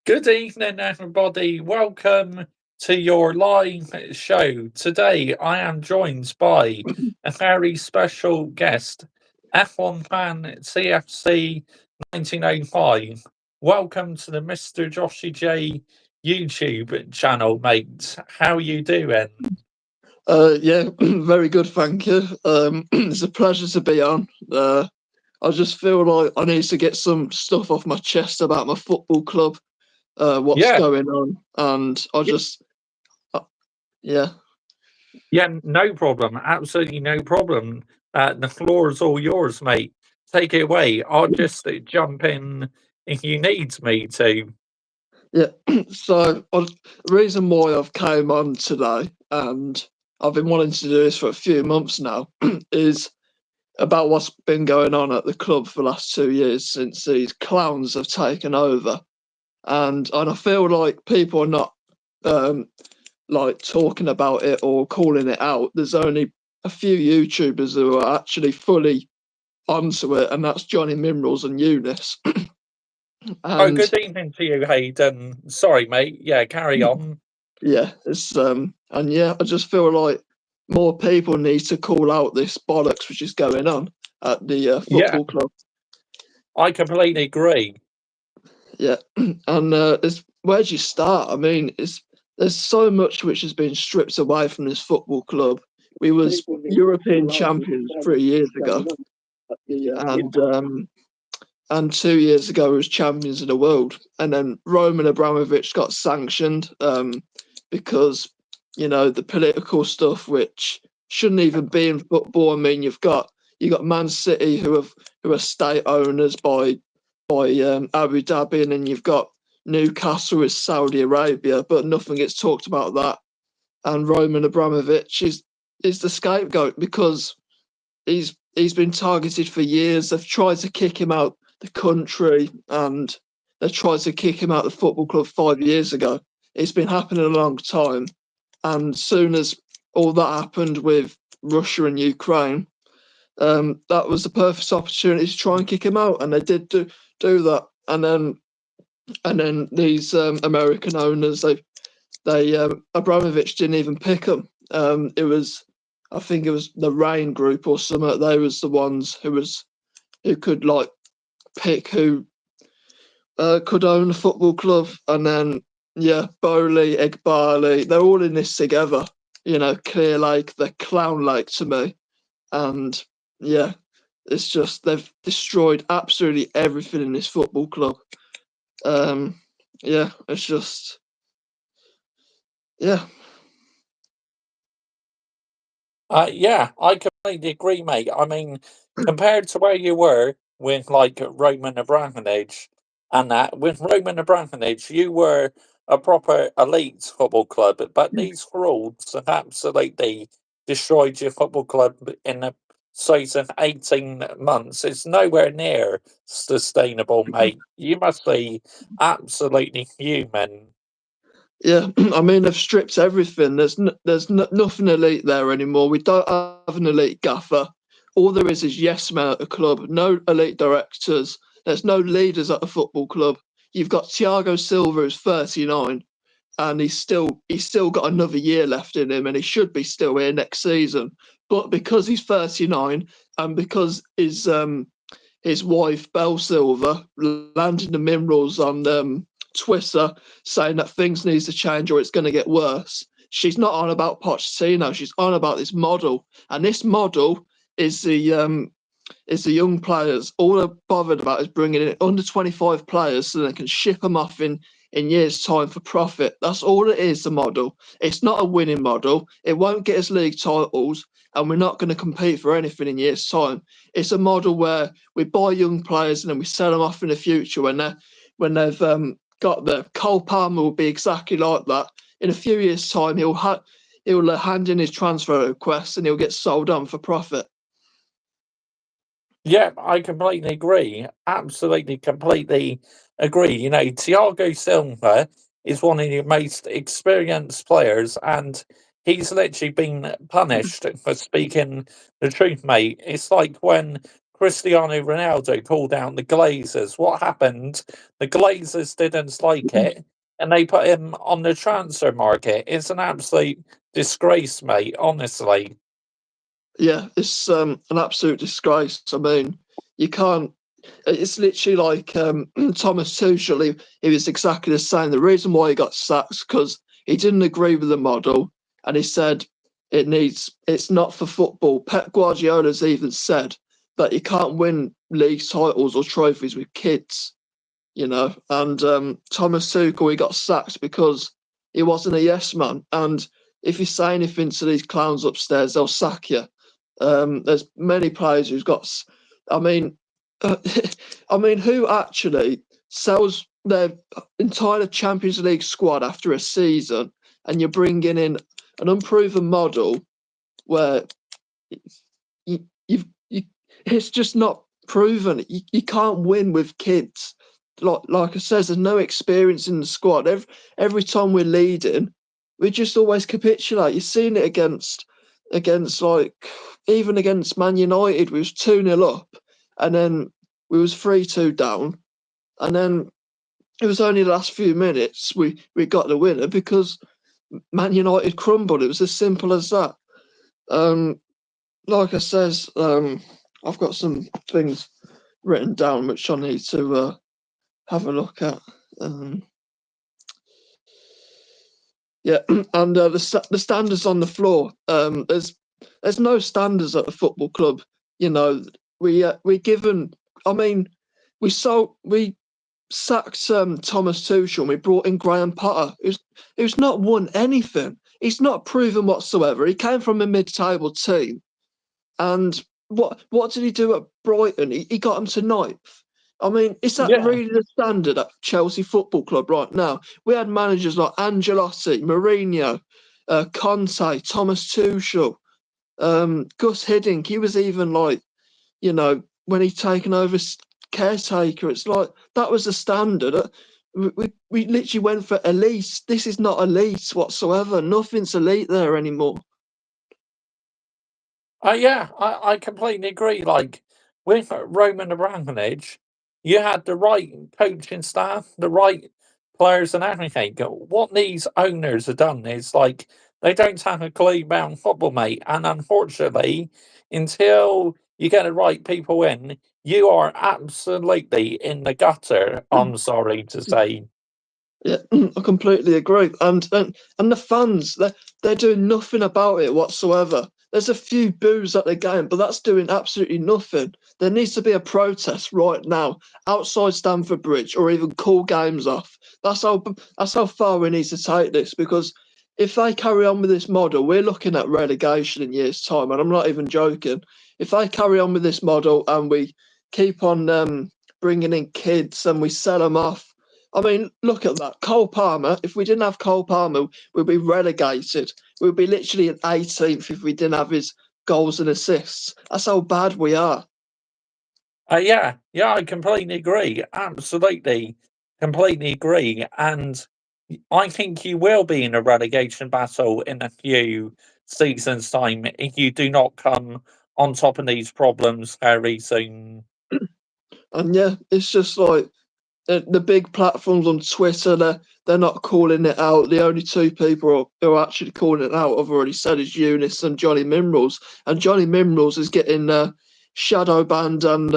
Good evening, everybody. Welcome to your live show. Today, I am joined by a very special guest, F1 fan CFC 1905. Welcome to the Mr. Joshy J YouTube channel, mate. How you doing? Yeah, very good, thank you. It's a pleasure to be on. I just feel like I need to get some stuff off my chest about my football club, what's Yeah, going on, and I just, uh, yeah, yeah, no problem. Absolutely no problem. The floor is all yours, mate. Take it away. I'll just jump in if you need me to. yeah. The reason why I've came on today, and I've been wanting to do this for a few months now, is about what's been going on at the club for the last 2 years since these clowns have taken over, and I feel like people are not um, like talking about it or calling it out. There's only a few YouTubers who are actually fully onto it, and that's Johnny Minerals and Eunice. Oh, And good evening to you, Hayden. Sorry, mate. Yeah, carry on. yeah, it's and yeah, I just feel like more people need to call out this bollocks which is going on at the Yeah, football club. I completely agree. Yeah, and it's where do you start? I mean, it's there's so much which has been stripped away from this football club. We was European champions 3 years ago, and 2 years ago we was champions of the world. And then Roman Abramovich got sanctioned because the political stuff which shouldn't even be in football. I mean, you got Man City who are state owners by Abu Dhabi, and then you've got Newcastle with Saudi Arabia, but nothing gets talked about that. And Roman Abramovich is the scapegoat because he's been targeted for years. They've tried to kick him out the country, and they tried to kick him out the football club 5 years ago. It's been happening a long time, and soon as all that happened with Russia and Ukraine, that was the perfect opportunity to try and kick him out, and they did do that. And then these American owners, they Abramovich didn't even pick them. It was, I think it was the Rain Group or something. They was the ones who could like pick who could own a football club, and then yeah, Bowley, Egbali, they're all in this together. Clear Lake, they're Clown Lake to me, and yeah, it's just they've destroyed absolutely everything in this football club. Um, yeah, it's just yeah. Yeah, I completely agree, mate. I mean, compared to where you were with like Roman Abramovich and that, with Roman Abramovich, you were a proper elite football club, but these frauds have absolutely destroyed your football club in a space of 18 months. It's nowhere near sustainable, mate. You must be absolutely human. Yeah, I mean they've stripped everything. Nothing elite there anymore. We don't have an elite gaffer. All there is yes men at the club. No elite directors. There's no leaders at the football club. You've got Thiago Silva, who's 39, and he's still got another year left in him, and he should be still here next season. But because he's 39, and because his wife Belle Silver landed the minerals on Twitter saying that things needs to change or it's going to get worse. She's not on about Pochettino. She's on about this model, and this model is the young players. All they're bothered about is bringing in under 25 players so they can ship them off in years' time for profit. That's all it is. The model. It's not a winning model. It won't get us league titles, and we're not going to compete for anything in years' time. It's a model where we buy young players and then we sell them off in the future when they've got there. Cole Palmer will be exactly like that. In a few years' time, he'll hand in his transfer request and he'll get sold on for profit. Yeah, I completely agree. Absolutely, completely agree. You know, Thiago Silva is one of the most experienced players, and he's literally been punished for speaking the truth, mate. It's like when Cristiano Ronaldo pulled down the Glazers. What happened? The Glazers didn't like it, and they put him on the transfer market. It's an absolute disgrace, mate. Honestly. Yeah, it's an absolute disgrace. I mean, you can't. It's literally like Thomas Tuchel. He was exactly the same. The reason why he got sacked because he didn't agree with the model, and he said it's not for football. Pep Guardiola's even said that you can't win league titles or trophies with kids. And Thomas Tuchel, he got sacked because he wasn't a yes man. And if you say anything to these clowns upstairs, they'll sack you. There's many players who's got. I mean, I mean, who actually sells their entire Champions League squad after a season, and you're bringing in an unproven model where it's just not proven. You can't win with kids. Like I said, there's no experience in the squad. Every time we're leading, we just always capitulate. You've seen it against like even against Man United, we was 2-0 up, and then we was 3-2 down, and then it was only the last few minutes we got the winner because Man United crumbled. It was as simple as that. Like I says, I've got some things written down which I need to have a look at. Yeah, and the standards on the floor. There's no standards at the football club. You know, we given. I mean, we sacked Thomas Tuchel and we brought in Graham Potter, who's not won anything. He's not proven whatsoever. He came from a mid-table team, and what did he do at Brighton? He got him to ninth. I mean, is that Yeah. really the standard at Chelsea Football Club right now? We had managers like Ancelotti, Mourinho, Conte, Thomas Tuchel, Gus Hiddink. He was even like, when he taken over caretaker, it's like that was the standard. We literally went for elite. This is not elite whatsoever. Nothing's elite there anymore. Yeah, I completely agree. Like with Roman Abramovich, you had the right coaching staff, the right players, and everything. What these owners have done is like they don't have a clue about football, mate. And unfortunately, until you get the right people in, you are absolutely in the gutter. I'm sorry to say. Yeah, I completely agree. And the fans, they're doing nothing about it whatsoever. There's a few boos at the game, but that's doing absolutely nothing. There needs to be a protest right now outside Stamford Bridge, or even call games off. That's how far we need to take this, because if they carry on with this model, we're looking at relegation in years' time, and I'm not even joking. If they carry on with this model and we keep on bringing in kids and we sell them off. I mean, look at that. Cole Palmer, if we didn't have Cole Palmer, we'd be relegated. We'd be literally at 18th if we didn't have his goals and assists. That's how bad we are. Yeah, I completely agree. Absolutely, completely agree. And I think you will be in a relegation battle in a few seasons' time if you do not come on top of these problems very soon. And yeah, it's just like the big platforms on Twitter, they're not calling it out. The only two people who are actually calling it out, I've already said, is Eunice and Johnny Mimrels. And Johnny Mimrels is getting shadow banned and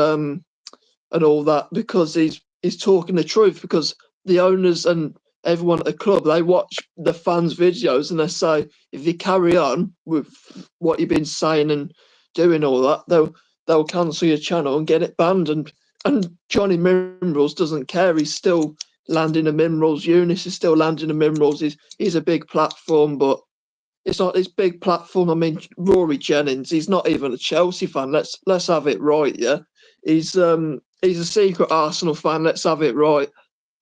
all that because he's talking the truth. Because the owners and everyone at the club, they watch the fans' videos and they say, if you carry on with what you've been saying and doing all that, they'll cancel your channel and get it banned. And Johnny Mimrels doesn't care. He's still landing the Mimrels. Eunice is still landing the Mimrels. He's a big platform, but it's not this big platform. I mean, Rory Jennings, he's not even a Chelsea fan. Let's have it right, yeah. He's a secret Arsenal fan. Let's have it right.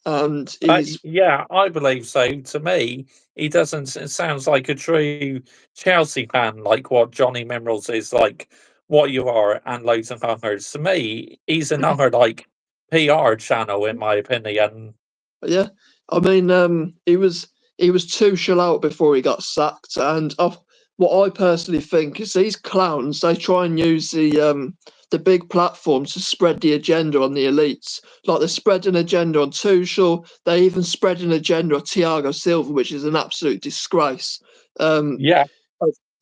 And he's Yeah, I believe so. To me, he doesn't. It sounds like a true Chelsea fan, like what Johnny Minerals is, like what you are, and loads of others. To me, he's another like PR channel, in my opinion. yeah. I mean, he was Tuchel out before he got sacked, and what I personally think is these clowns, they try and use the big platform to spread the agenda on the elites. Like they spread an agenda on Tuchel, they even spread an agenda on Thiago Silva, which is an absolute disgrace. Yeah,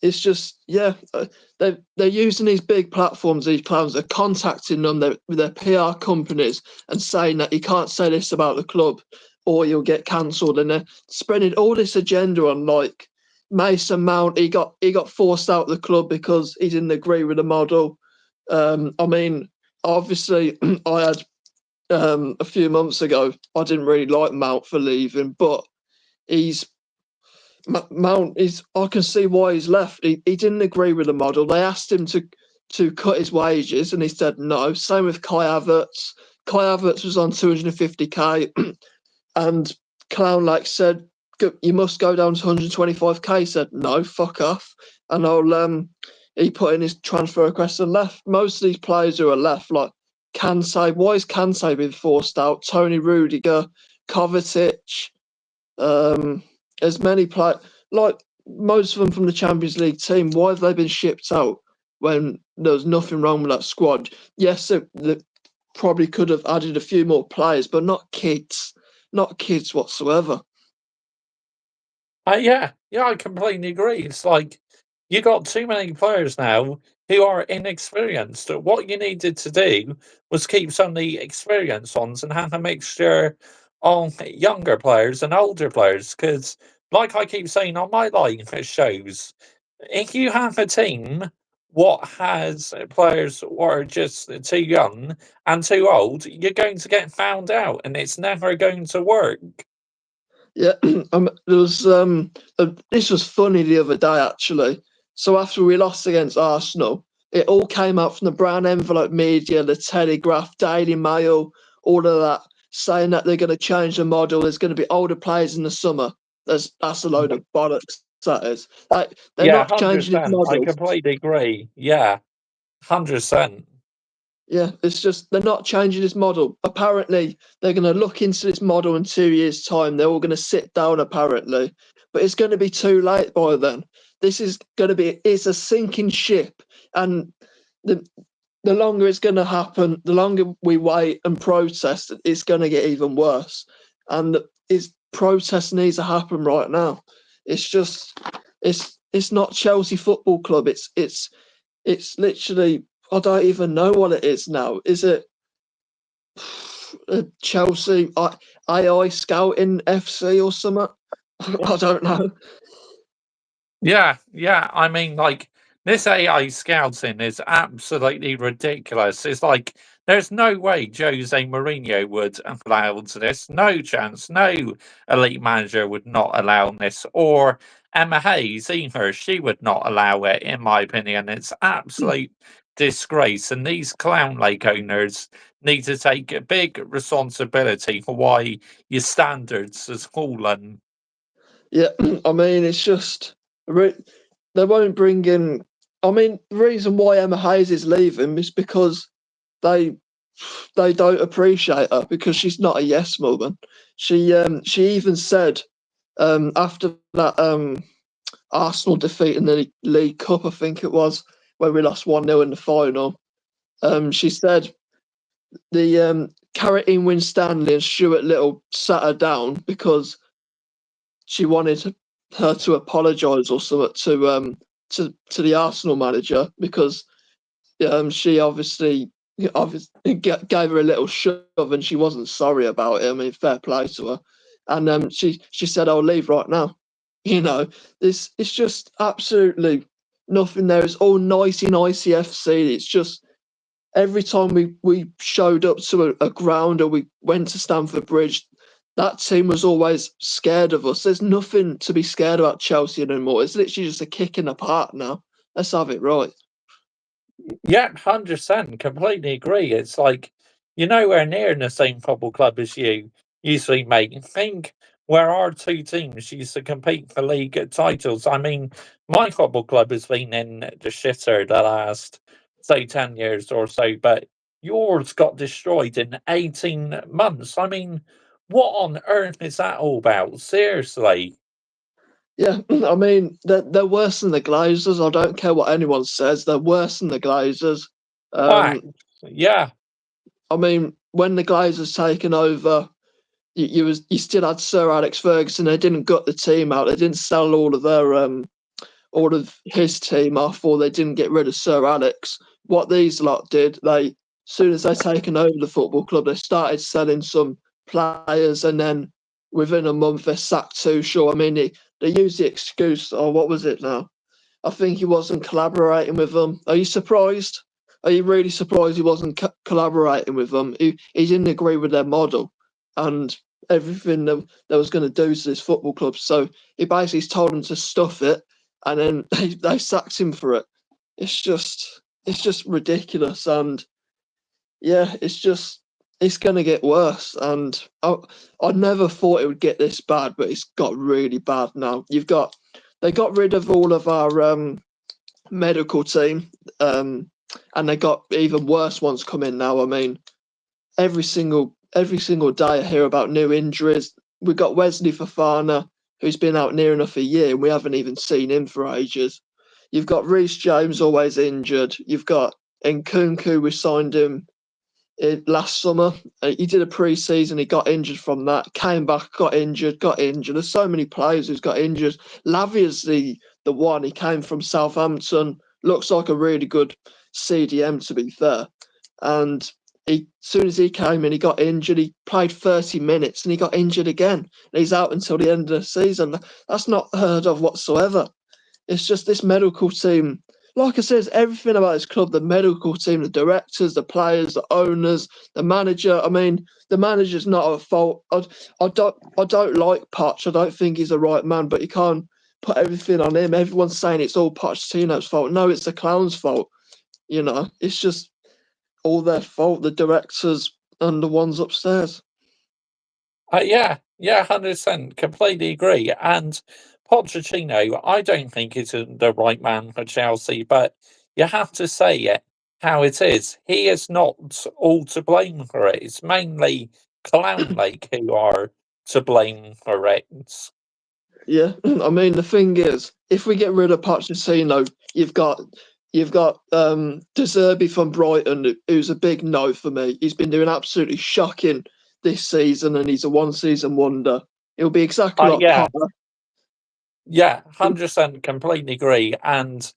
It's just they're using these big platforms. These clowns are contacting them with their PR companies and saying that you can't say this about the club or you'll get cancelled, and they're spreading all this agenda on like Mason Mount. He got forced out of the club because he didn't agree with the model. I mean, obviously, I had a few months ago. I didn't really like Mount for leaving, but he's Mount is. I can see why he's left. He didn't agree with the model. They asked him to cut his wages, and he said no. Same with Kai Havertz. Kai Havertz was on 250k, and Clown like said, "You must go down to 125k." He said no, fuck off, and he put in his transfer request and left. Most of these players who are left, like Kansai, why is Kansai being forced out? Tony Rudiger, Kovacic, as many players, like most of them from the Champions League team, why have they been shipped out when there was nothing wrong with that squad? Yes, they probably could have added a few more players, but not kids whatsoever. yeah, I completely agree. It's like you got too many players now who are inexperienced. What you needed to do was keep some of the experienced ones and have a mixture of younger players and older players. Because, like I keep saying on my live shows, if you have a team what has players who are just too young and too old, you're going to get found out, and it's never going to work. Yeah, there was this was funny the other day actually. So after we lost against Arsenal, it all came out from the brown envelope media, the Telegraph, Daily Mail, all of that, saying that they're going to change the model. There's going to be older players in the summer. That's a load of bollocks. That is. Like they're Yeah, not changing his 100%. I model. completely agree. Yeah, 100%. Yeah, it's just they're not changing this model. Apparently, they're going to look into this model in 2 years' time. They're all going to sit down, apparently, but it's going to be too late by then. This is going to be it's a sinking ship, and the the longer it's going to happen, the longer we wait and protest, it's going to get even worse. And protest needs to happen right now. It's just it's not Chelsea Football Club. It's literally I don't even know what it is now. Is it Chelsea AI Scouting FC or something? I don't know. Yeah. I mean, like, this AI scouting is absolutely ridiculous. It's like, there's no way Jose Mourinho would allow this. No chance. No elite manager would not allow this. Or Emma Hayes, either. She would not allow it, in my opinion. It's absolute disgrace. And these clown lake owners need to take a big responsibility for why your standards has fallen. Yeah, I mean it's just they won't bring in. I mean the reason why Emma Hayes is leaving is because they they don't appreciate her because she's not a yes woman. She even said after that Arsenal defeat in the League Cup, I think it was, where we lost 1-0 in the final. She said the Carrington Winstanley and Stuart Little sat her down because she wanted her to apologise or something to the Arsenal manager because she obviously gave her a little shove and she wasn't sorry about it. I mean, fair play to her. And she said, "I'll leave right now." You know, this it's just absolutely nothing there. It's all nicey FC. It's just every time we showed up to a ground or we went to Stamford Bridge, that team was always scared of us. There's nothing to be scared about Chelsea anymore. It's literally just a kick in the park now. Let's have it right. Yeah, 100%. Completely agree. It's like you're nowhere near in the same football club as you usually make. Think where our two teams used to compete for league titles. I mean, my football club has been in the shitter the last, say, 10 years or so, but yours got destroyed in 18 months. I mean, what on earth is that all about? Seriously. Yeah, I mean they're worse than the Glazers. I don't care what anyone says. They're worse than the Glazers. Fact. Yeah. I mean, when the Glazers taken over, you still had Sir Alex Ferguson. They didn't gut the team out. They didn't sell all of his team off, or they didn't get rid of Sir Alex. What these lot did, as soon as they taken over the football club, they started selling some players, and then within a month they sacked Tuchel. I mean, they used the excuse, or what was it now? I think he wasn't collaborating with them. Are you surprised? Are you really surprised he wasn't collaborating with them? He didn't agree with their model and everything they was going to do to this football club. So he basically told them to stuff it, and then they sacked him for it. It's just ridiculous, and yeah, it's going to get worse. And I never thought it would get this bad, but it's got really bad now. They got rid of all of our medical team, and they got even worse ones coming now. I mean, every single day I hear about new injuries. We've got Wesley Fofana, who's been out near enough a year, and we haven't even seen him for ages. You've got Reece James always injured. You've got Nkunku, we signed him last summer. He did a pre-season, he got injured from that, came back, got injured. There's so many players who's got injured. Lavia's the one. He came from Southampton, looks like a really good CDM, to be fair. And as soon as he came in, he got injured. He played 30 minutes and he got injured again. And he's out until the end of the season. That's not heard of whatsoever. It's just this medical team. Like I said, everything about this club, the medical team, the directors, the players, the owners, the manager. I mean, the manager's not at fault. I don't like Poch. I don't think he's the right man, but you can't put everything on him. Everyone's saying it's all Pochettino's fault. No, it's the clown's fault. It's just all their fault, the directors and the ones upstairs. Yeah, 100%. Completely agree. And Pochettino, I don't think is the right man for Chelsea, but you have to say it how it is. He is not all to blame for it. It's mainly Clown Lake who are to blame for it. Yeah, I mean the thing is, if we get rid of Pochettino, you've got De Zerbi from Brighton, who's a big no for me. He's been doing absolutely shocking this season, and he's a one-season wonder. He'll be exactly like Yeah, Potter. yeah, 100% completely agree. And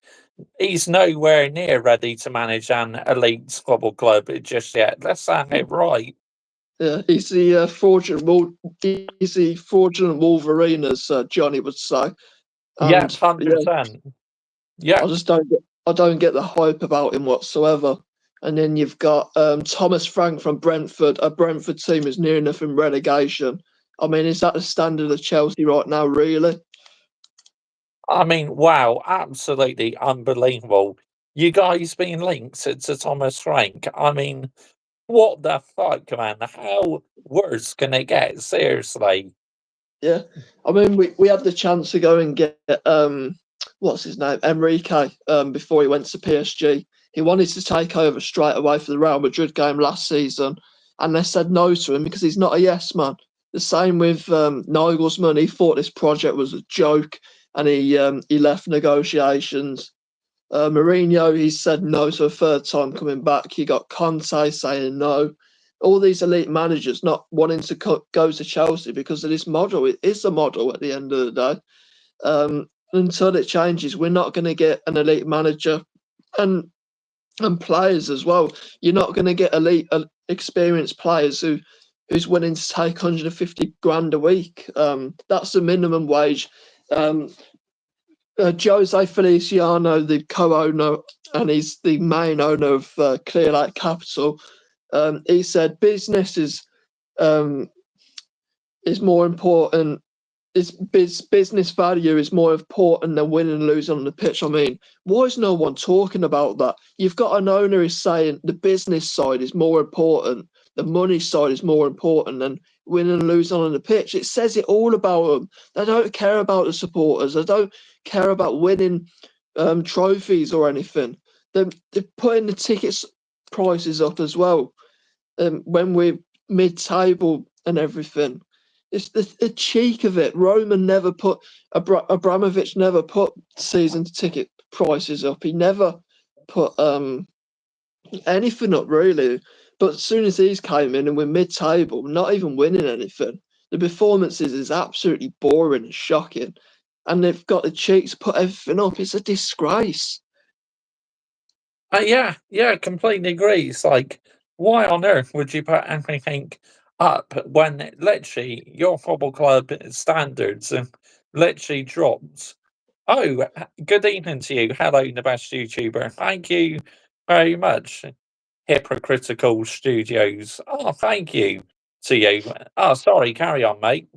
he's nowhere near ready to manage an elite football club just yet. Let's say it right. Yeah, he's the fraudulent Wolverine, as Johnny would say. Yeah, And yeah, 100%. Yeah. I don't get the hype about him whatsoever. And then you've got Thomas Frank from Brentford. A Brentford team is near enough in relegation. I mean, is that the standard of Chelsea right now, really? I mean, wow, absolutely unbelievable. You guys being linked to Thomas Frank. I mean, what the fuck, man? How worse can it get? Seriously. Yeah. I mean, we had the chance to go and get what's his name, Enrique, before he went to PSG. He wanted to take over straight away for the Real Madrid game last season, and they said no to him because he's not a yes man. The same with Nagelsmann. He thought this project was a joke, and he left negotiations. Mourinho, he said no to a third time coming back. You got Conte saying no. All these elite managers not wanting to go to Chelsea because of this model. It is a model at the end of the day. Until it changes, we're not going to get an elite manager and players as well. You're not going to get elite, experienced players who's willing to take 150 grand a week. That's the minimum wage. Jose Feliciano, the co-owner, and he's the main owner of Clearlight Capital. He said business is more important. Business value is more important than winning and losing on the pitch. I mean, why is no one talking about that? You've got an owner who's saying the business side is more important, the money side is more important than winning and losing on the pitch. It says it all about them. They don't care about the supporters. They don't care about winning trophies or anything. They're putting the tickets prices up as well. When we're mid-table and everything. It's the cheek of it. Roman never put Abramovich never put season ticket prices up. He never put anything up really. But as soon as he's came in and we're mid-table, not even winning anything, the performances is absolutely boring and shocking. And they've got the cheek to put everything up. It's a disgrace. Yeah, completely agree. It's like, why on earth would you put anything up when literally your football club standards and literally dropped? Oh, good evening to you. Hello, the best YouTuber. Thank you very much. Hypocritical Studios. Oh, thank you to you. Oh, sorry, carry on, mate.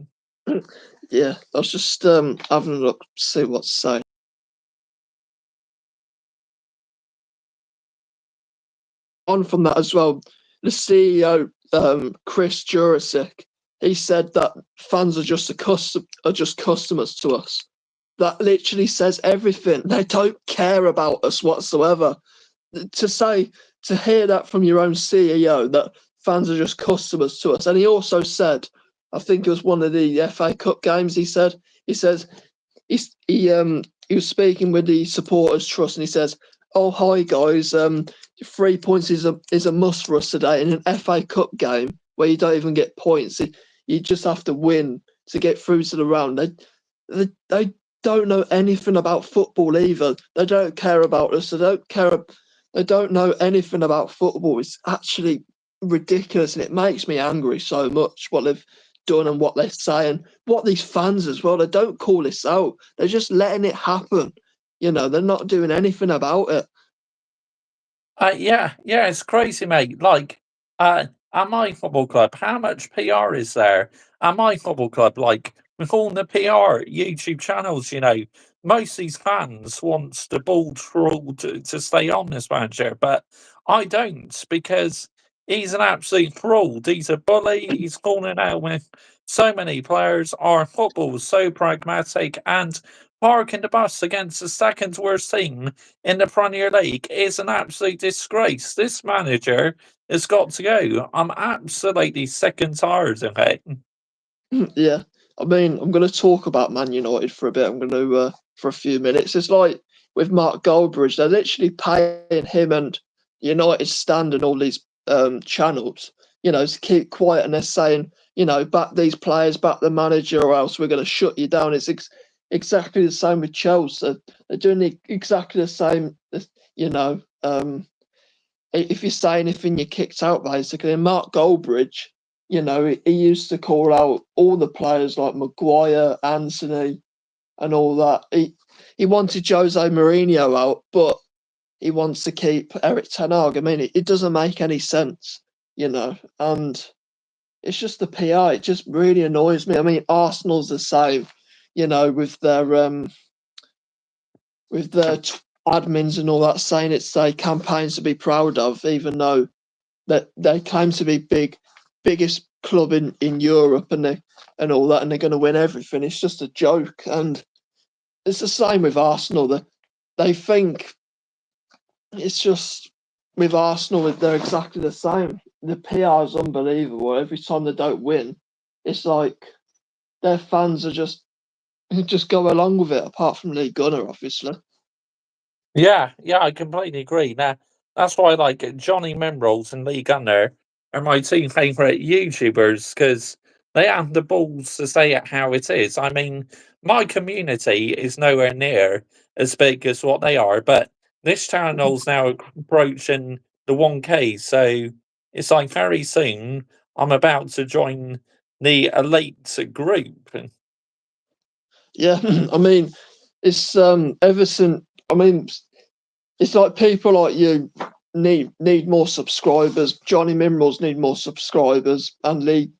Yeah, I was just having a look, see what's saying. On from that as well, the CEO, Chris Jurasik, he said that fans are just customers to us. That literally says everything. They don't care about us whatsoever. To hear that from your own CEO that fans are just customers to us. And he also said, I think it was one of the FA Cup games. He says he was speaking with the supporters trust, and he says, "Oh hi guys, 3 points is a must for us today in an FA Cup game where you don't even get points. You just have to win to get through to the round." They don't know anything about football either. They don't care about us. They don't care. They don't know anything about football. It's actually ridiculous, and it makes me angry so much what they've done and what they're saying. What these fans as well, they don't call this out. They're just letting it happen. They're not doing anything about it. Yeah, it's crazy, mate. Like, at my football club, how much PR is there? At my football club, like, with all the PR YouTube channels, most of these fans wants the ball troll to stay on this manager, but I don't because he's an absolute fraud. He's a bully. He's falling out with so many players. Our football is so pragmatic and parking the bus against the second worst team in the Premier League is an absolute disgrace. This manager has got to go. I'm absolutely sick and tired of it. Yeah, I mean, I'm going to talk about Man United for a bit. I'm going to for a few minutes. It's like with Mark Goldbridge, they're literally paying him and United Stand and all these channels, to keep quiet, and they're saying, back these players, back the manager, or else we're going to shut you down. It's exactly the same with Chelsea. They're doing exactly the same. You know, if you say anything, you're kicked out, basically. And Mark Goldbridge, he used to call out all the players like Maguire, Anthony, and all that. He wanted Jose Mourinho out, but he wants to keep Eric Ten Hag. I mean, it doesn't make any sense, and it's just the PR. It just really annoys me. I mean, Arsenal's the same, with their admins and all that, saying it's a campaigns to be proud of, even though that they claim to be biggest club in Europe and all that, and they're going to win everything. It's just a joke, and it's the same with Arsenal. They think it's just with Arsenal, they're exactly the same. The PR is unbelievable. Every time they don't win, it's like their fans are just go along with it. Apart from Lee Gunner, obviously. Yeah, I completely agree. Now, that's why, like, Johnny Memrose and Lee Gunner are my two favourite YouTubers because they have the balls to say it how it is. I mean, my community is nowhere near as big as what they are, but this channel's now approaching the 1K, so it's like very soon I'm about to join the elite group. Yeah, I mean, it's ever since. I mean, it's like people like you need more subscribers. Johnny Minerals need more subscribers, and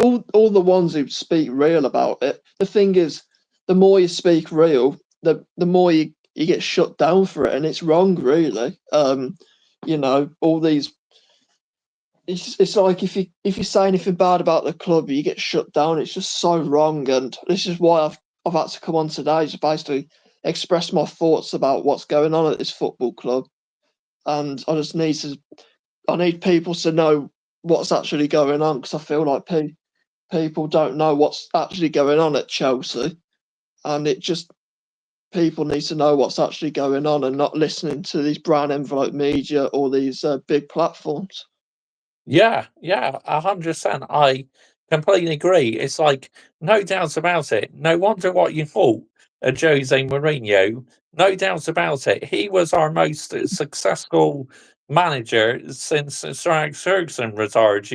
all the ones who speak real about it. The thing is, the more you speak real, the more you get shut down for it, and it's wrong, really. All these. It's like if you say anything bad about the club, you get shut down. It's just so wrong, and this is why I've had to come on today to basically express my thoughts about what's going on at this football club, and I need people to know what's actually going on, because I feel like people don't know what's actually going on at Chelsea, and people need to know what's actually going on and not listening to these brown envelope media or these big platforms. Yeah, yeah, 100%. I completely agree. It's like no doubts about it. No wonder what you thought of Jose Mourinho. No doubts about it. He was our most successful manager since Sir Alex Ferguson retired.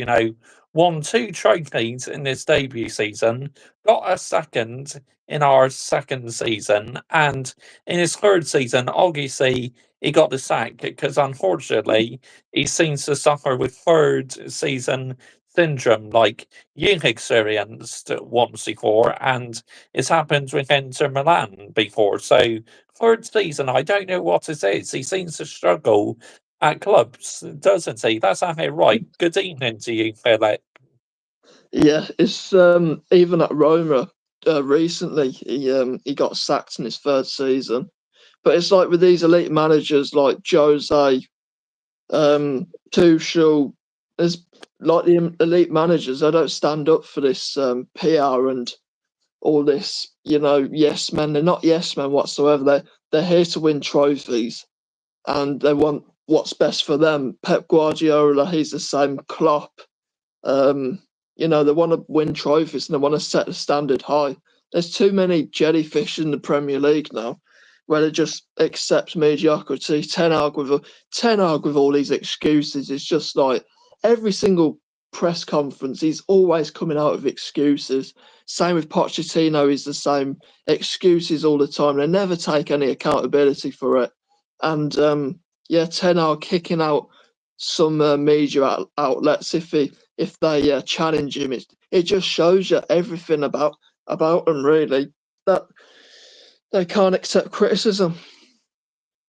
Won two trophies in his debut season, got a second in our second season, and in his third season, obviously he got the sack because unfortunately he seems to suffer with third season syndrome, like you experienced once before, and it's happened with Inter Milan before. So, third season, I don't know what it is. He seems to struggle at clubs, doesn't he? That's actually right. Good evening to you, Philip. Yeah, it's even at Roma recently he got sacked in his third season. But it's like with these elite managers like Jose, Tuchel, there's like the elite managers. They don't stand up for this PR and all this. Yes men. They're not yes men whatsoever. They're here to win trophies, and they want what's best for them. Pep Guardiola, he's the same. Klopp, um, they want to win trophies and they want to set the standard high. There's too many jellyfish in the Premier League now, where they just accept mediocrity. Ten Hag with all these excuses. It's just like every single press conference, he's always coming out with excuses. Same with Pochettino, he's the same excuses all the time. They never take any accountability for it. And yeah, Ten Hag kicking out some media outlets if they challenge him. It just shows you everything about them, really, that they can't accept criticism.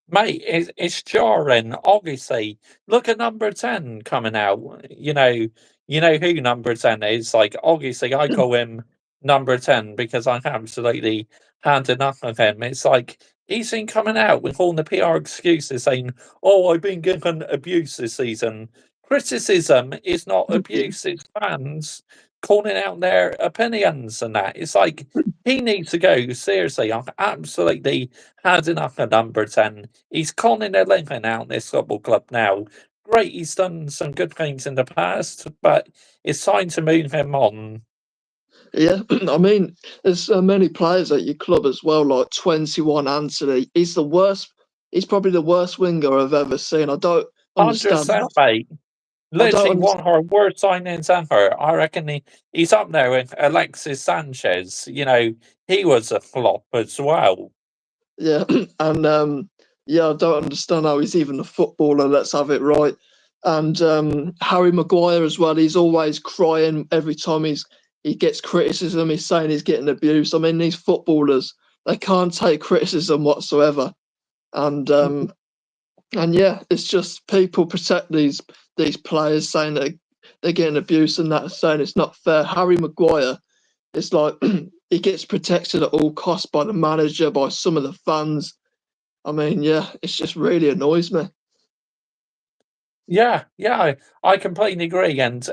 Mate, it's jarring. Obviously, look at number 10 coming out. You know who number 10 is. Like, obviously, I call him number 10 because I absolutely had enough of him. It's like he's been coming out with all the PR excuses saying, "Oh, I've been given abuse this season." Criticism is not abuse; it's fans calling out their opinions and that. It's like he needs to go. Seriously, I've absolutely had enough of number 10. He's conning a living out in this football club now. Great, he's done some good things in the past, but it's time to move him on. Yeah, I mean, there's many players at your club as well, like 21 Anthony. He's the worst. He's probably the worst winger I've ever seen. I don't understand. 100%, mate. I don't Literally one understand. of our worst signings ever. I reckon he's up there with Alexis Sanchez. He was a flop as well. Yeah, and yeah, I don't understand how he's even a footballer. Let's have it right. And Harry Maguire as well. He's always crying every time he gets criticism. He's saying he's getting abused. I mean, these footballers, they can't take criticism whatsoever. And yeah, it's just people protect these players, saying that they're getting abused and that, saying it's not fair. Harry Maguire, it's like he gets protected at all costs by the manager, by some of the fans. I mean, yeah, it's just really annoys me. Yeah, yeah, I completely agree. And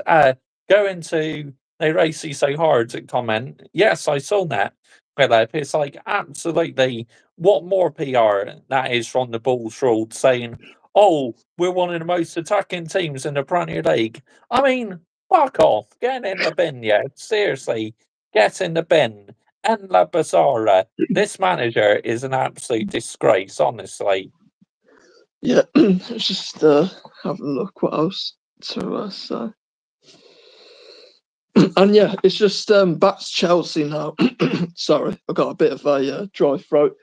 going to they race you so hard to comment. Yes, I saw that, Philip. It's like absolutely what more PR that is from the Bulls rule saying, "Oh, we're one of the most attacking teams in the Premier League." I mean, fuck off, get in the bin, yeah. Seriously, get in the bin. And La Bazzara, this manager is an absolute disgrace, honestly. Yeah, it's just have a look what else to say. And yeah, it's just back to Chelsea now. Sorry, I got a bit of a dry throat.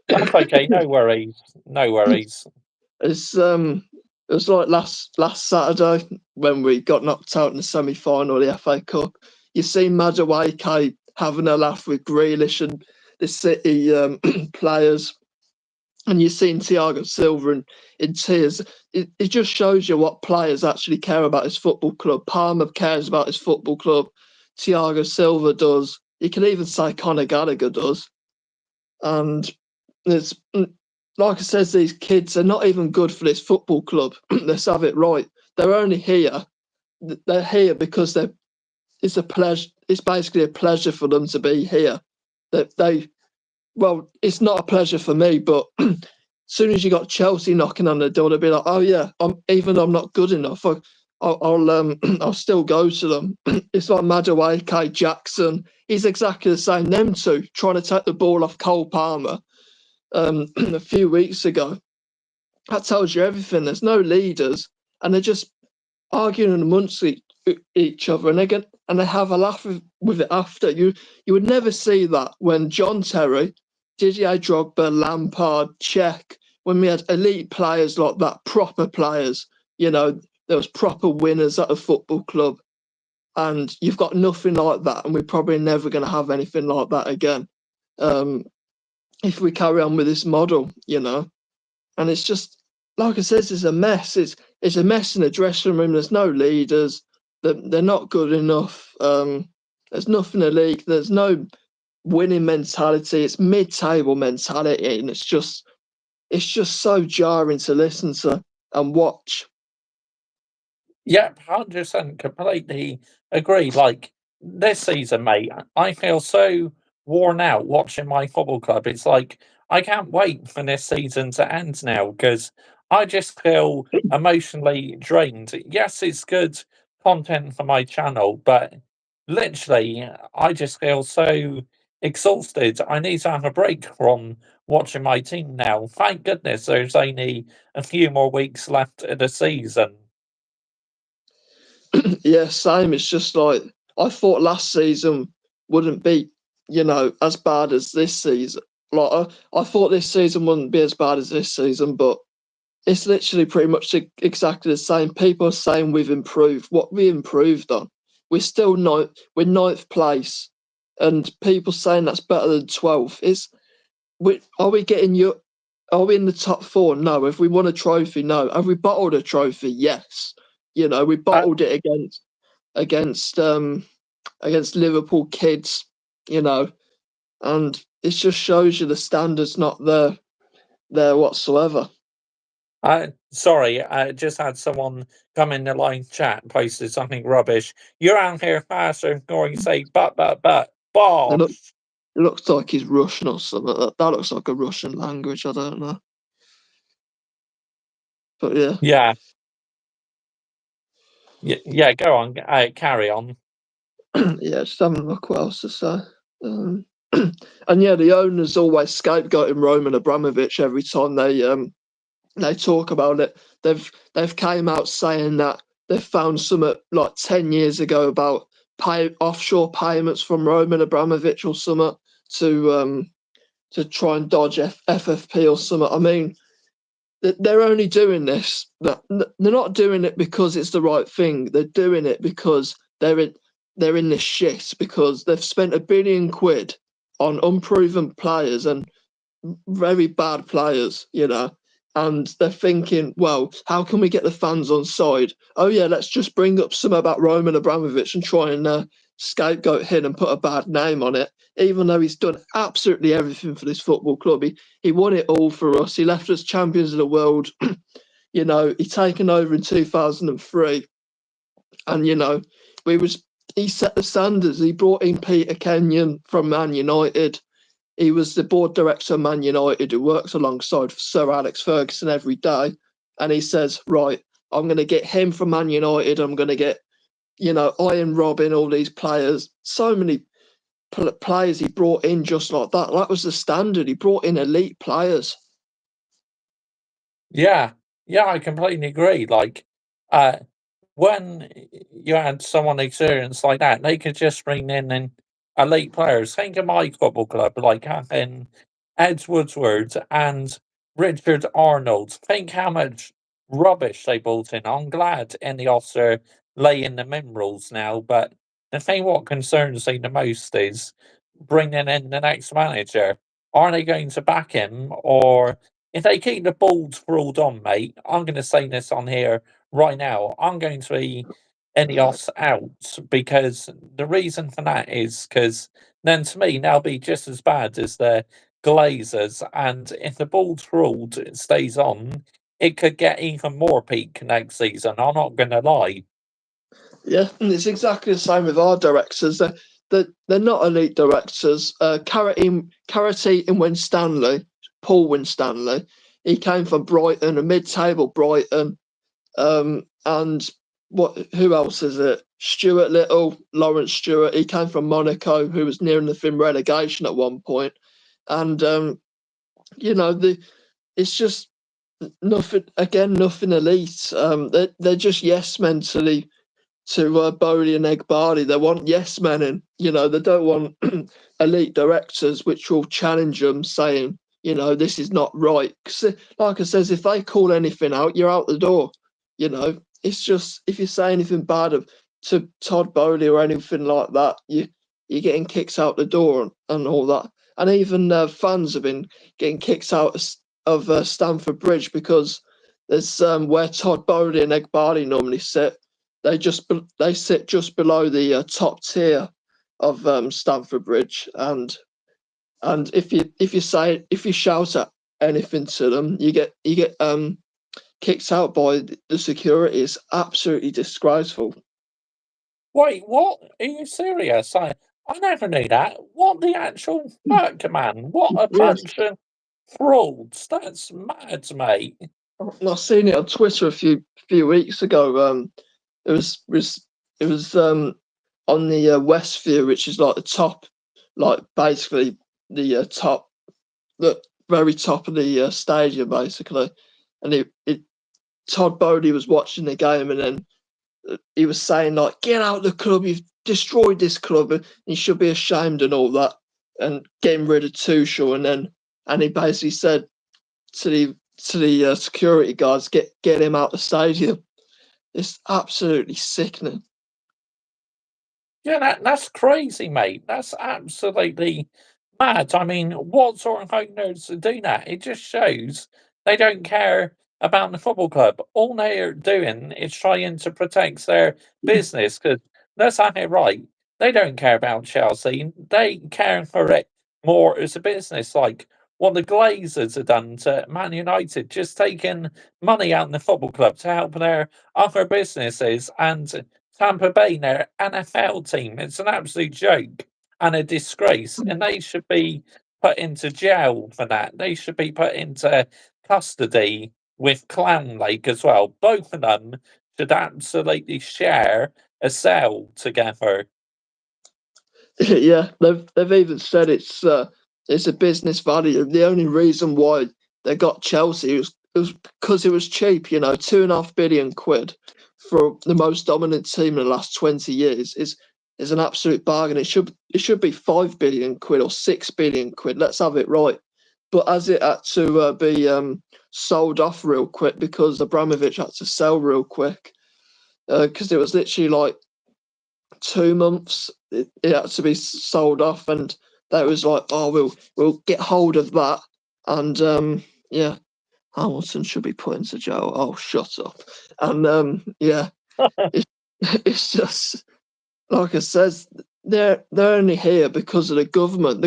That's okay, no worries, no worries. It's it was like last Saturday when we got knocked out in the semi final of the FA Cup. You see Madueke having a laugh with Grealish and the City players, and you've seen Thiago Silva in tears. It just shows you what players actually care about his football club. Palmer cares about his football club. Thiago Silva does. You can even say Conor Gallagher does. And it's like I says, these kids are not even good for this football club. Let's have it right. They're only here. They're here because it's a pleasure. It's basically a pleasure for them to be here. They well, it's not a pleasure for me, but as soon as you got Chelsea knocking on the door, they'll be like, oh yeah, even though I'm not good enough, I'll still go to them. It's like Madueke, Jackson. He's exactly the same. Them two trying to take the ball off Cole Palmer a few weeks ago. That tells you everything. There's no leaders, and they're just arguing amongst each other, and they have a laugh with it after. You would never see that when John Terry, Didier Drogba, Lampard, Cech, when we had elite players like that, proper players. You know, there was proper winners at a football club, and you've got nothing like that, and we're probably never going to have anything like that again if we carry on with this model. You know, and it's just like I said, it's a mess. It's a mess in the dressing room. There's no leaders. They're not good enough. There's nothing elite. There's no winning mentality. It's mid-table mentality, and it's just so jarring to listen to and watch. Yeah, 100% completely agree. Like this season, mate, I feel so worn out watching my football club. It's like I can't wait for this season to end now because I just feel emotionally drained. Yes, it's good content for my channel, but literally, I just feel so exhausted. I need to have a break from watching my team now. Thank goodness there's only a few more weeks left of the season. Yeah, same. It's just like I thought last season wouldn't be, as bad as this season. Like I thought this season wouldn't be as bad as this season, but it's literally pretty much exactly the same. People are saying we've improved. What we improved on? We're still we're ninth place, and people saying that's better than 12th. Are we getting you? Are we in the top four? No. Have we won a trophy? No. Have we bottled a trophy? Yes. We bottled it against Liverpool kids. And it just shows you the standards not there whatsoever. Sorry, I just had someone come in the line chat, posted something rubbish. You're out here faster going to say, but, bosh. It looks like he's Russian or something. That looks like a Russian language. I don't know. But yeah. Yeah. Yeah, go on. Carry on. Yeah, just having a look what else to say. And yeah, the owners always scapegoating Roman Abramovich every time they talk about it. They've came out saying that they've found something like 10 years ago about offshore payments from Roman Abramovich or something to try and dodge FFP or something. I mean, they're only doing this. They're not doing it because it's the right thing. They're doing it because they're in this shit because they've spent £1 billion on unproven players and very bad players, and they're thinking, well, how can we get the fans on side? Oh yeah, let's just bring up some about Roman Abramovich and try and scapegoat him and put a bad name on it, even though he's done absolutely everything for this football club. He won it all for us. He left us champions of the world. He taken over in 2003, and he set the standards. He brought in Peter Kenyon from Man United. He was the board director of Man United who works alongside Sir Alex Ferguson every day. And he says, right, I'm going to get him from Man United. I'm going to get, Ian Robin, all these players. So many players he brought in just like that. That was the standard. He brought in elite players. Yeah, I completely agree. Like, when you had someone experienced like that, they could just bring in elite players. Think of my football club, like having Ed Woodward and Richard Arnold. Think how much rubbish they brought in. I'm glad Ineos are laying the minerals now, but the thing what concerns me the most is bringing in the next manager. Are they going to back him, or if they keep the balls rolled on, mate? I'm going to say this on here right now. I'm going to be Ineos out because the reason for that is because then to me they'll be just as bad as the Glazers, and if the ball's ruled stays on, it could get even more peak next season. I'm not going to lie. Yeah, and it's exactly the same with our directors. they're not elite directors. Carity in Winstanley, Paul Winstanley, he came from Brighton, a mid-table Brighton. And who else is it? Stuart Little, Lawrence Stewart. He came from Monaco, who was near enough in relegation at one point. And it's just nothing elite. They're just yes men to Bowley and Egbali. They want yes men in. They don't want elite directors which will challenge them, saying, this is not right. 'Cause, like I says, if they call anything out, you're out the door. It's just if you say anything bad to Todd Bowley or anything like that, you're getting kicked out the door and all that. And even fans have been getting kicked out of Stamford Bridge because there's where Todd Bowley and Egbali normally sit. They sit just below the top tier of Stamford Bridge, and if you shout at anything to them, you get kicked out by the security. It's absolutely disgraceful. Wait, what? Are you serious? I never knew that. What the actual fuck, man? What a Yes, bunch of frauds. That's mad, mate. I seen it on Twitter a few weeks ago. It was on the Westview, which is like the top, like basically the top, the very top of the stadium, basically. And Todd Bowley was watching the game, and then he was saying like, "Get out of the club! You've destroyed this club, and you should be ashamed," and all that, and getting rid of Tuchel. And he basically said to the security guards, get him out the stadium. It's absolutely sickening. Yeah, that's crazy, mate. That's absolutely mad. I mean, what sort of owners do that? It just shows they don't care about the football club. All they're doing is trying to protect their business. Because let's have it right, they don't care about Chelsea. They care for it more as a business, like what the Glazers have done to Man United, just taking money out of the football club to help their other businesses and Tampa Bay, their NFL team. It's an absolute joke and a disgrace, and they should be put into jail for that. They should be put into custody with Clown Lake as well. Both of them should absolutely share a cell together. Yeah, they've even said it's a business value. The only reason why they got Chelsea was because it was cheap. £2.5 billion for the most dominant team in the last 20 years is an absolute bargain. It should be £5 billion or £6 billion. Let's have it right. But as it had to be sold off real quick because Abramovich had to sell real quick because it was literally like 2 months it had to be sold off, and that was like, oh, we'll get hold of that. And yeah, Hamilton should be put into jail. Oh, shut up. And yeah, it's, it's just like I says, they're only here because of the government.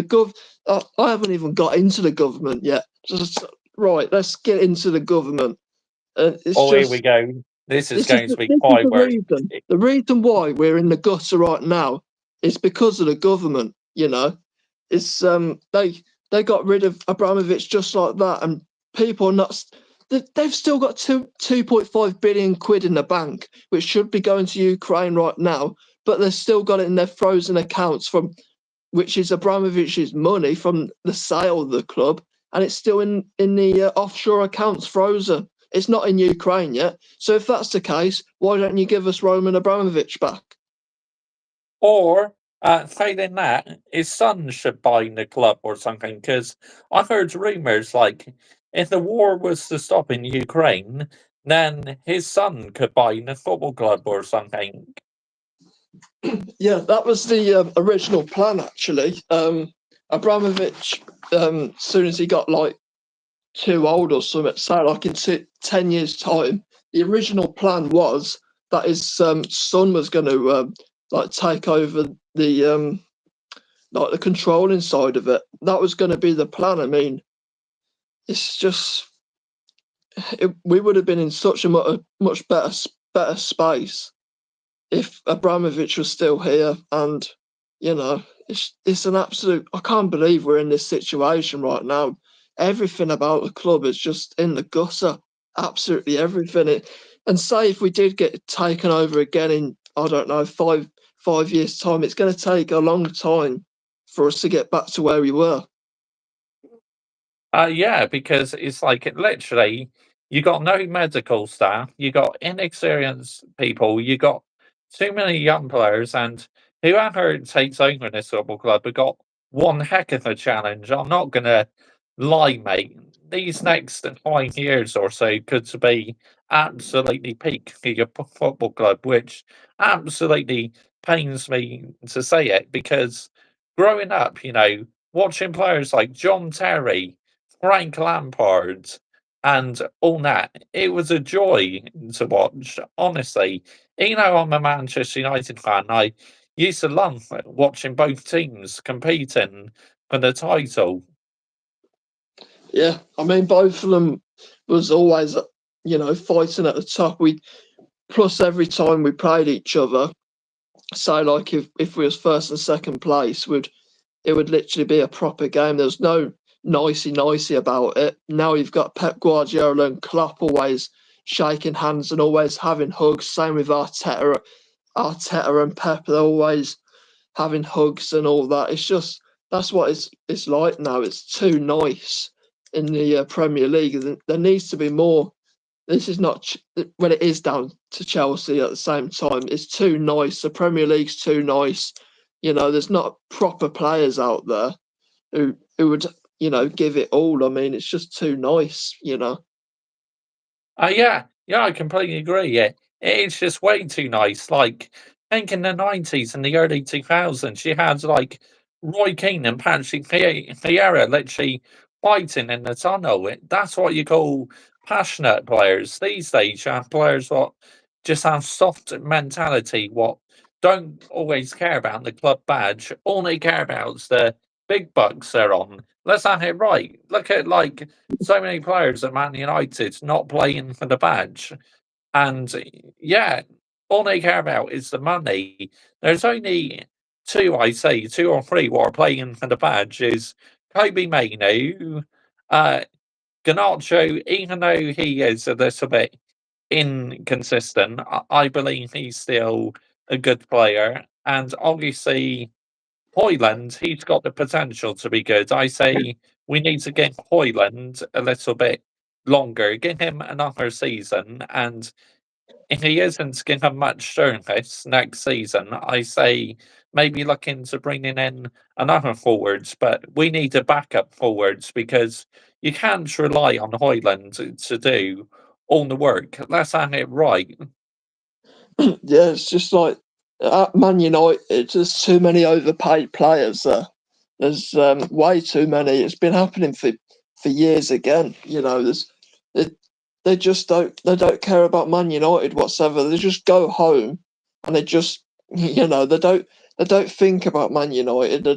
I haven't even got into the government yet. Just right, let's get into the government. It's Oh, here we just go. This is this is going the, to be this is quite the worse. reason. The reason why we're in the gutter right now is because of the government. It's they got rid of Abramovich just like that, and people are not. They've still got 2.5 billion quid in the bank, which should be going to Ukraine right now, but they've still got it in their frozen accounts which is Abramovich's money from the sale of the club, and it's still in the offshore accounts frozen. It's not in Ukraine yet. So if that's the case, why don't you give us Roman Abramovich back? Or, failing that, his son should buy the club or something. Because I've heard rumours like if the war was to stop in Ukraine, then his son could buy the football club or something. Yeah, that was the original plan, actually. Abramovich, soon as he got like too old or something, say like in 10 years' time, the original plan was that his son was going to like take over the like the controlling side of it. That was going to be the plan. I mean, it's just we would have been in such a much better space if Abramovich was still here. And You know, it's an absolute. I can't believe we're in this situation right now. Everything about the club is just in the gutter. Absolutely everything. And say if we did get taken over again in, I don't know, five years time, it's going to take a long time for us to get back to where we were. Yeah, because it's like literally you got no medical staff, you got inexperienced people, you got too many young players, and whoever takes over this football club have got one heck of a challenge. I'm not gonna lie, mate. These next 5 years or so could be absolutely peak for your football club, which absolutely pains me to say it because growing up, watching players like John Terry, Frank Lampard, and all that. It was a joy to watch, honestly. I'm a Manchester United fan. I used to love watching both teams competing for the title. Yeah, I mean, both of them was always, fighting at the top. We plus every time we played each other, say like if we was first and second place, it would literally be a proper game. There was no nicey about it. Now you've got Pep Guardiola and Klopp always shaking hands and always having hugs. Same with Arteta and Pep. They're always having hugs and all that. It's just that's what it's like now. It's too nice in the Premier League. There needs to be more. This is not when it is down to Chelsea at the same time. It's too nice. The Premier League's too nice. There's not proper players out there who would give it all. I mean, it's just too nice. Yeah, I completely agree. Yeah, it's just way too nice. Like, I think in the 90s and the early 2000s, you had like Roy Keane and Patrick Vieira literally fighting in the tunnel. That's what you call passionate players. These days, you have players what just have soft mentality, what don't always care about the club badge. All they care about is the big bucks they're on. Let's have it right. Look at like so many players at Man United not playing for the badge. And yeah, all they care about is the money. There's only two, I say, two or three what are playing for the badge is Kobe Mainu, uh, Ganacho, even though he is a little bit inconsistent, I believe he's still a good player. And obviously, Hoyland, he's got the potential to be good. I say we need to give Hoyland a little bit longer, give him another season, and if he isn't given much service next season, I say maybe look into bringing in another forwards, but we need a backup forwards because you can't rely on Hoyland to do all the work. Let's have it right. Yeah, it's just like at Man United. There's too many overpaid players there. There's way too many. It's been happening for years again. They, they just don't care about Man United whatsoever. They just go home and they just they don't think about Man United. They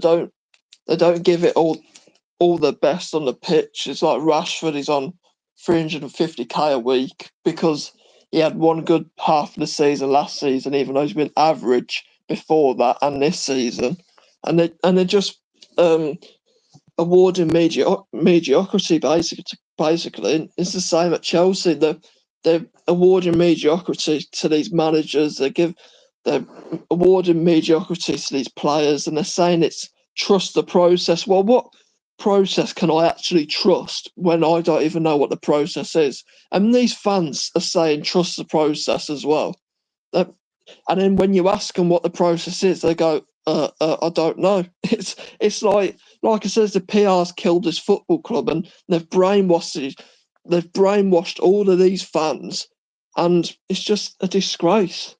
don't give it all the best on the pitch. It's like Rashford is on 350k a week because he had one good half of the season last season, even though he's been average before that and this season. And they're just awarding mediocrity basically. It's the same at Chelsea. They're awarding mediocrity to these managers. They're awarding mediocrity to these players, and they're saying it's trust the process. Well, what process can I actually trust when I don't even know what the process is? And these fans are saying trust the process as well. They're, and then when you ask them what the process is, they go, I don't know. It's like I says, the PR's killed this football club, and they've brainwashed all of these fans, and it's just a disgrace.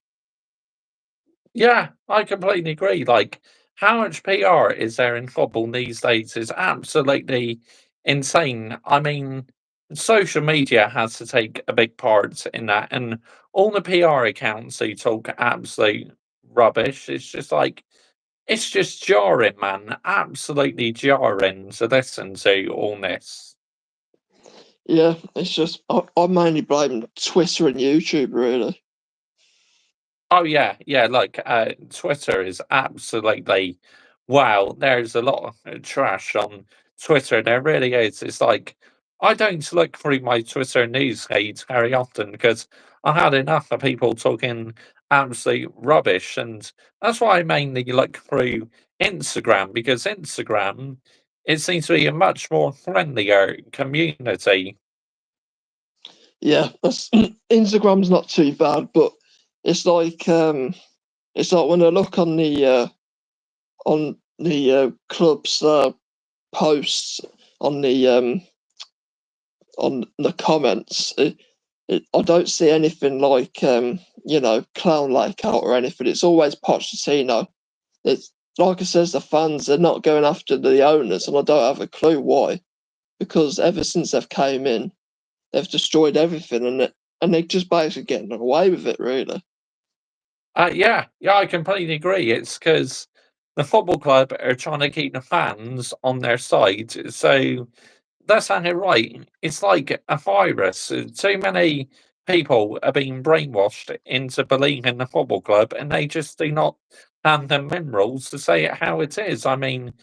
Yeah, I completely agree. Like, how much PR is there in football these days is absolutely insane. I mean, social media has to take a big part in that, and all the PR accounts who talk absolute rubbish. It's just jarring, man. Absolutely jarring to listen to all this. Yeah, it's just I mainly blame Twitter and YouTube really. Oh yeah, yeah. Like Twitter is absolutely wow. There's a lot of trash on Twitter. There really is. It's like I don't look through my Twitter news feed very often because I had enough of people talking absolute rubbish, and that's why I mainly look through Instagram because Instagram it seems to be a much more friendlier community. Yeah, that's Instagram's not too bad, but it's like it's like when I look on the club's posts on the comments, I don't see anything like Clown Lake out or anything. It's always Pochettino. It's like I says, the fans are not going after the owners, and I don't have a clue why. Because ever since they've came in, they've destroyed everything, and they're just basically getting away with it, really. Yeah, yeah, I completely agree. It's because the football club are trying to keep the fans on their side. So that's it right. It's like a virus. Too many people are being brainwashed into believing the football club, and they just do not have the minerals to say it how it is. I mean,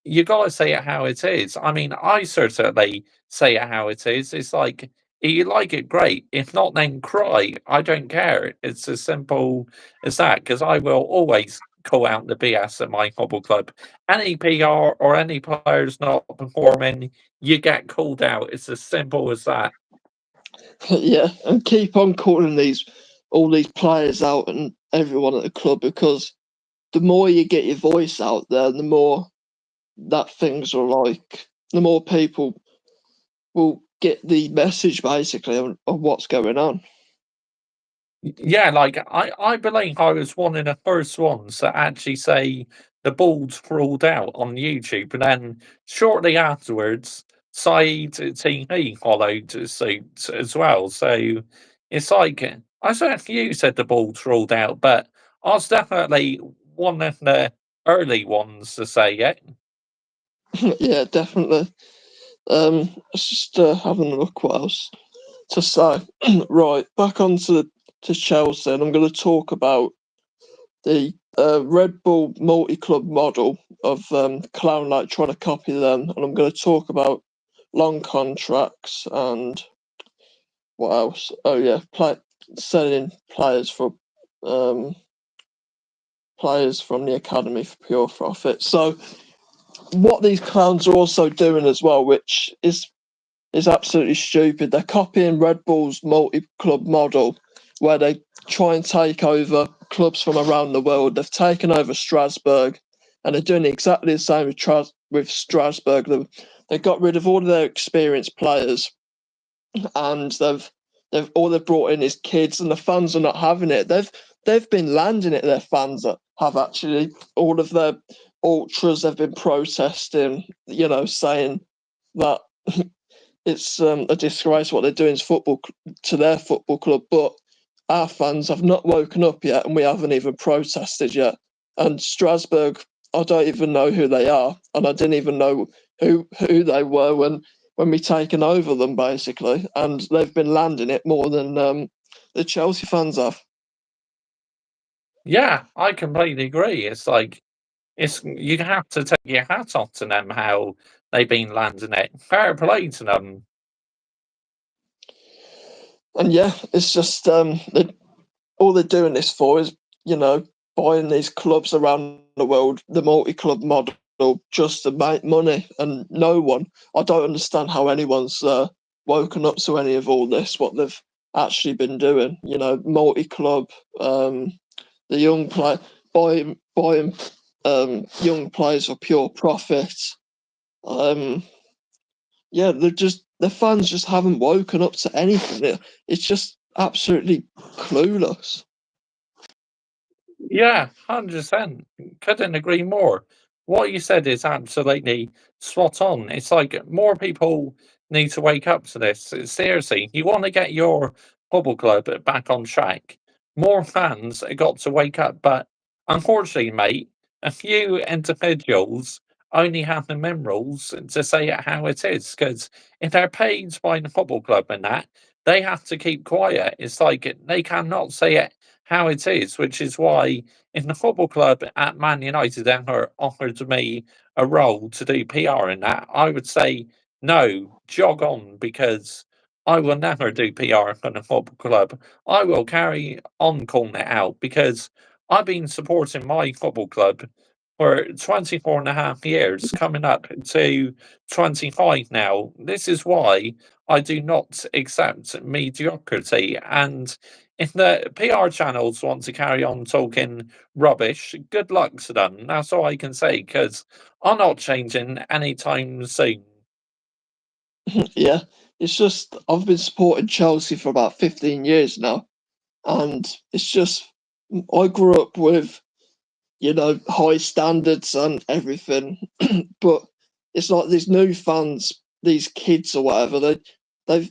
you gotta say it how it is. I mean, I certainly say it how it is. It's like, if you like it, great. If not, then cry. I don't care. It's as simple as that. Because I will always call out the BS at my football club. Any PR or any players not performing, you get called out. It's as simple as that. Yeah, and keep on calling all these players out and everyone at the club, because the more you get your voice out there, the more that things are like, the more people will get the message basically on what's going on. Yeah, like I believe I was one of the first ones to actually say the ball's ruled out on YouTube, and then shortly afterwards, Saeed TV followed suit as well. So it's like I don't know if you said the ball's ruled out, but I was definitely one of the early ones to say it. Yeah, definitely. Let's just having a look what else to say. Right, back onto to Chelsea, and I'm going to talk about the Red Bull multi-club model of Clown Light trying to copy them, and I'm going to talk about long contracts and what else? Oh yeah, selling um, players from the academy for pure profit. So what these clowns are also doing as well, which is absolutely stupid. They're copying Red Bull's multi-club model, where they try and take over clubs from around the world. They've taken over Strasbourg, and they're doing exactly the same with Strasbourg. They got rid of all of their experienced players, and they've brought in is kids, and the fans are not having it. They've been landing it. Their fans that have actually all of their ultras have been protesting, saying that it's a disgrace what they're doing to their football club. But our fans have not woken up yet, and we haven't even protested yet. And Strasbourg, I don't even know who they are, and I didn't even know who they were when we taken over them basically. And they've been landing it more than the Chelsea fans have. Yeah, I completely agree. It's like it's you have to take your hat off to them how they've been landing it. Fair play to them. And yeah, it's just all they're doing this for is, you know, buying these clubs around the world, the multi-club model, just to make money. And no one, I don't understand how anyone's woken up to any of all this, what they've actually been doing. You know, multi-club, the young play, buying young players for pure profit. Um, yeah, the fans just haven't woken up to anything. It's just absolutely clueless. Yeah, 100%. Couldn't agree more. What you said is absolutely spot on. It's like more people need to wake up to this. Seriously, you want to get your football club back on track. More fans have got to wake up, but unfortunately, mate, a few individuals only have the minerals to say it how it is. Because if they're paid by the football club and that, they have to keep quiet. It's like they cannot say it how it is, which is why in the football club at Man United ever offered me a role to do PR in that, I would say no, jog on, because I will never do PR in a football club. I will carry on calling it out because I've been supporting my football club for 24 and a half years, coming up to 25 now. This is why I do not accept mediocrity. And if the PR channels want to carry on talking rubbish, good luck to them. That's all I can say, because I'm not changing anytime soon. Yeah, it's just I've been supporting Chelsea for about 15 years now, and it's just I grew up with high standards and everything, but it's like these new fans, these kids or whatever, they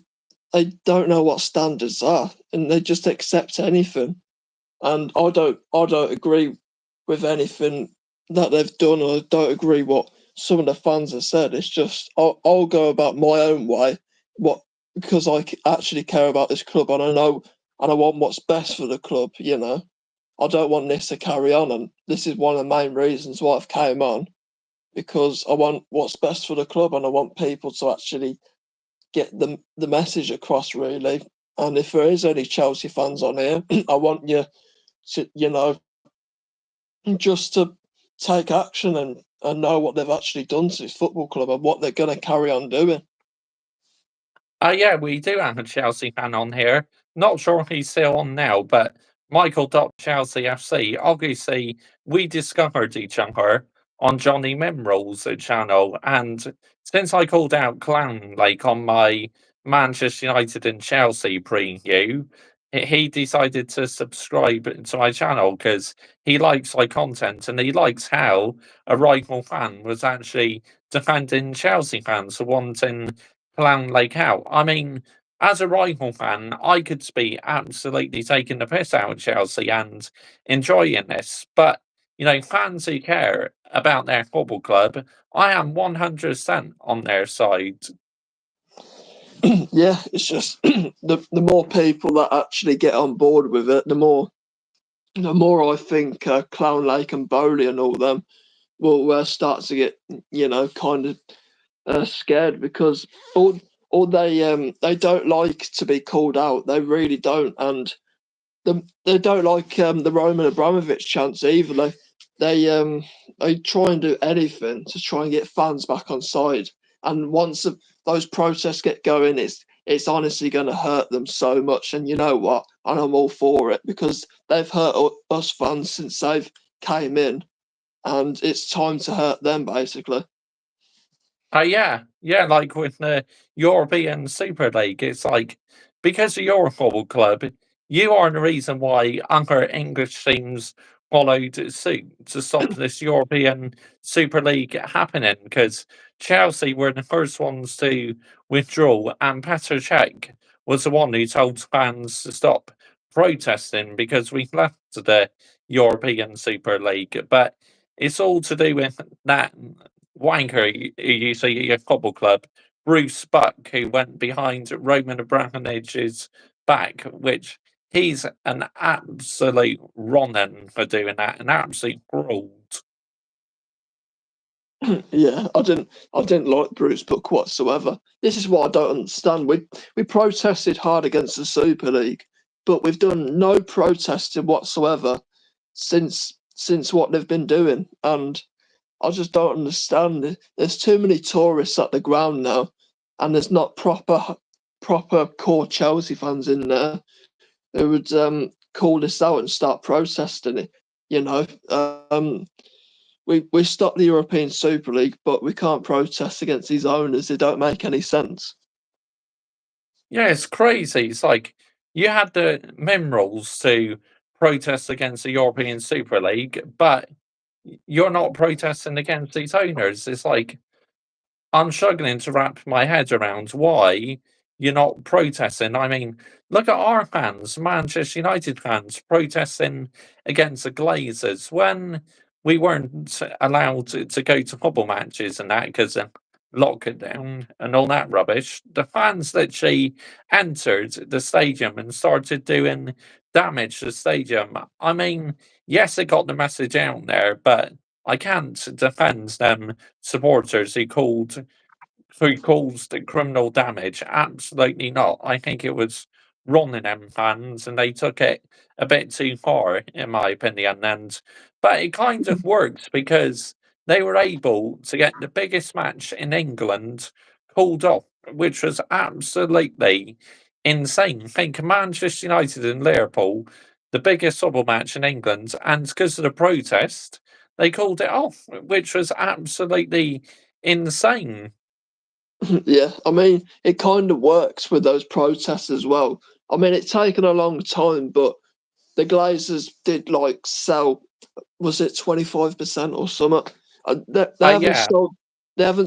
they don't know what standards are, and they just accept anything. And I don't agree with anything that they've done, or I don't agree what some of the fans have said. It's just I'll go about my own way, what because actually care about this club, and I know and I want what's best for the club. I don't want this to carry on, and this is one of the main reasons why I've came on, because I want what's best for the club, and I want people to actually get the message across, really. And if there is any Chelsea fans on here, I want you to, just to take action and know what they've actually done to this football club and what they're going to carry on doing. Yeah, we do have a Chelsea fan on here. Not sure if he's still on now, but Michael Chelsea FC. Obviously, we discovered each other on Johnny Memrall's channel, and since I called out Clown Lake on my Manchester United and Chelsea preview, he decided to subscribe to my channel because he likes my content and he likes how a rival fan was actually defending Chelsea fans for wanting Clown Lake out. I mean, as a rival fan, I could be absolutely taking the piss out of Chelsea and enjoying this. But, fans who care about their football club, I am 100% on their side. Yeah, it's just the more people that actually get on board with it, the more I think Clown Lake and Bowley and all them will start to get kind of scared, because all they don't like to be called out. They really don't, and they don't like the Roman Abramovich chants either. They try and do anything to try and get fans back on side. And once those protests get going, it's honestly going to hurt them so much. And you know what? And I'm all for it, because they've hurt us fans since they've came in, and it's time to hurt them basically. Yeah, like with the European Super League, it's like because of your football club, you are the reason why other English teams followed suit to stop this European Super League happening. Because Chelsea were the first ones to withdraw, and Petr Cech was the one who told fans to stop protesting because we left the European Super League. But it's all to do with that wanker who used to your football club, Bruce Buck, who went behind Roman Abramovich's back, which he's an absolute Ronan for doing that, an absolute fraud. Yeah, I didn't like Bruce Book whatsoever. This is what I don't understand. We protested hard against the Super League, but we've done no protesting whatsoever since what they've been doing, and I just don't understand. There's too many tourists at the ground now, and there's not proper core Chelsea fans in there who would call this out and start protesting it. You know, we stopped the European Super League, but we can't protest against these owners. They don't make any sense. Yeah, it's crazy. It's like you had the Minerals to protest against the European Super League, but you're not protesting against these owners. It's like I'm struggling to wrap my head around why you're not protesting. I mean, look at our fans, Manchester United fans, protesting against the Glazers when we weren't allowed to go to football matches and that because lockdown and all that rubbish, the fans literally entered the stadium and started doing damage to the stadium. I mean, yes, it got the message out there, but I can't defend them supporters who caused criminal damage. Absolutely not. I think it was Rotherham fans, and they took it a bit too far, in my opinion. But it kind of worked because they were able to get the biggest match in England called off, which was absolutely insane. Think Manchester United and Liverpool, the biggest football match in England, and because of the protest, they called it off, which was absolutely insane. Yeah, I mean, it kind of works with those protests as well. I mean, it's taken a long time, but the Glazers did like sell, was it 25% or something? They haven't Yeah,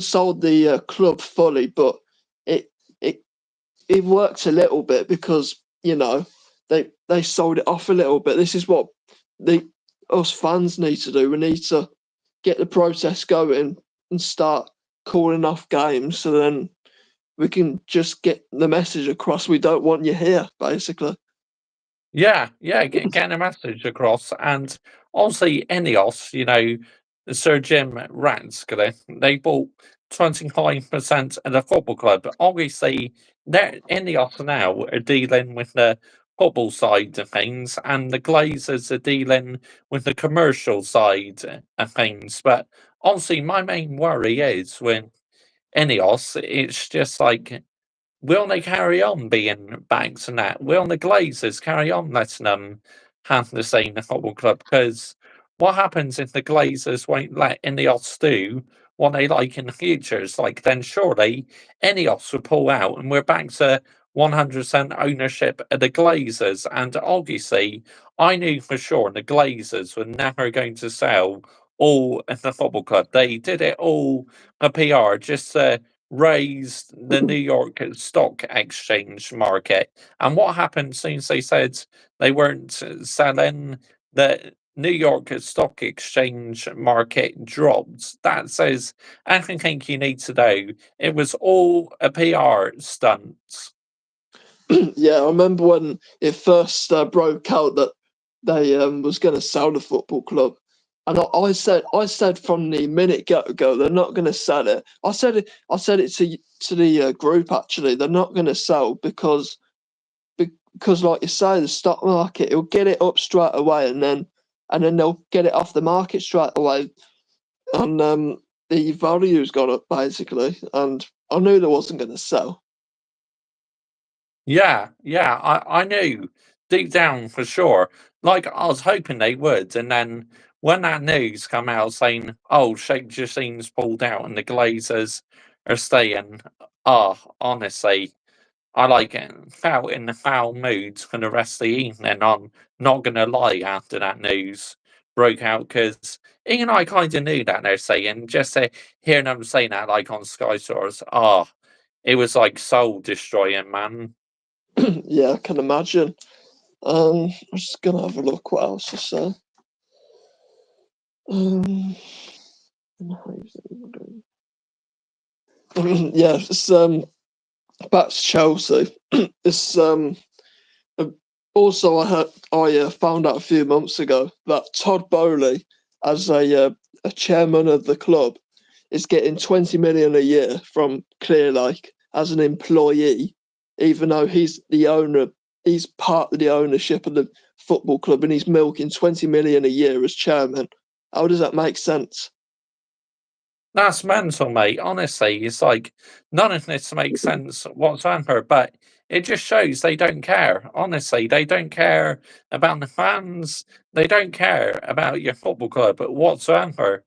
sold the club fully, but it it it works a little bit because they sold it off a little bit. This is what the us fans need to do. We need to get the protest going and start calling off games, so then we can just get the message across. We don't want you here, basically. yeah, getting a message across. And obviously, Ineos, Sir Jim Ratcliffe, they bought 25% of the football club. Obviously, Ineos now are dealing with the football side of things, and the Glazers are dealing with the commercial side of things. But obviously, my main worry is with Ineos, it's just like, will they carry on being bags and that? Will the Glazers carry on letting them have the same football club? Because what happens if the Glazers won't let Ineos do what they like in the future? It's like, then surely Ineos will pull out and we're back to 100% ownership of the Glazers. And obviously, I knew for sure the Glazers were never going to sell all of the football club. They did it all for PR just to raised the New York Stock Exchange market. And what happened soon as they said they weren't selling, the New York Stock Exchange market dropped? That says everything you need to know. It was all a PR stunt. Yeah, I remember when it first broke out that they was going to sell the football club, and I said from the minute get go they're not going to sell it. I said it to the group actually. They're not going to sell because like you say, the stock market it'll get it up straight away, and then they'll get it off the market straight away, and the value's gone up basically. And I knew they wasn't going to sell. Yeah, I knew deep down for sure. Like, I was hoping they would, and then when that news come out saying, "Oh, Sheikh Jasim's pulled out and the Glazers are staying," oh, honestly, I felt in the foul mood for the rest of the evening. I'm not gonna lie. After that news broke out, because Ian and I kind of knew that they're saying, just hearing them saying that like on Sky Stars, it was like soul destroying, man. Yeah, I can imagine. I'm just gonna have a look what else I said. Um, yeah, it's back to Chelsea. It's uh, also I found out a few months ago that Todd Bowley, as a chairman of the club, is getting 20 million a year from Clear Lake as an employee, even though he's the owner. He's part of the ownership of the football club, and he's milking 20 million a year as chairman. How does that make sense? That's mental, mate. Honestly, it's like none of this makes sense whatsoever, but it just shows they don't care. Honestly, they don't care about the fans. They don't care about your football club whatsoever.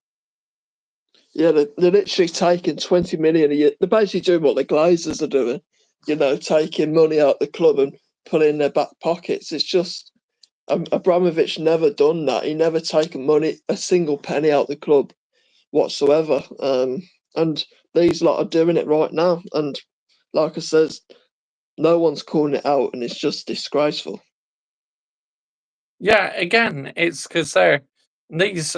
Yeah, they're literally taking 20 million a year. They're basically doing what the Glazers are doing, taking money out the club and putting it in their back pockets. It's just Abramovich never done that. He never taken money, a single penny out the club whatsoever. And these lot are doing it right now. And like I says, no one's calling it out, and it's just disgraceful. Yeah, again, it's because they're these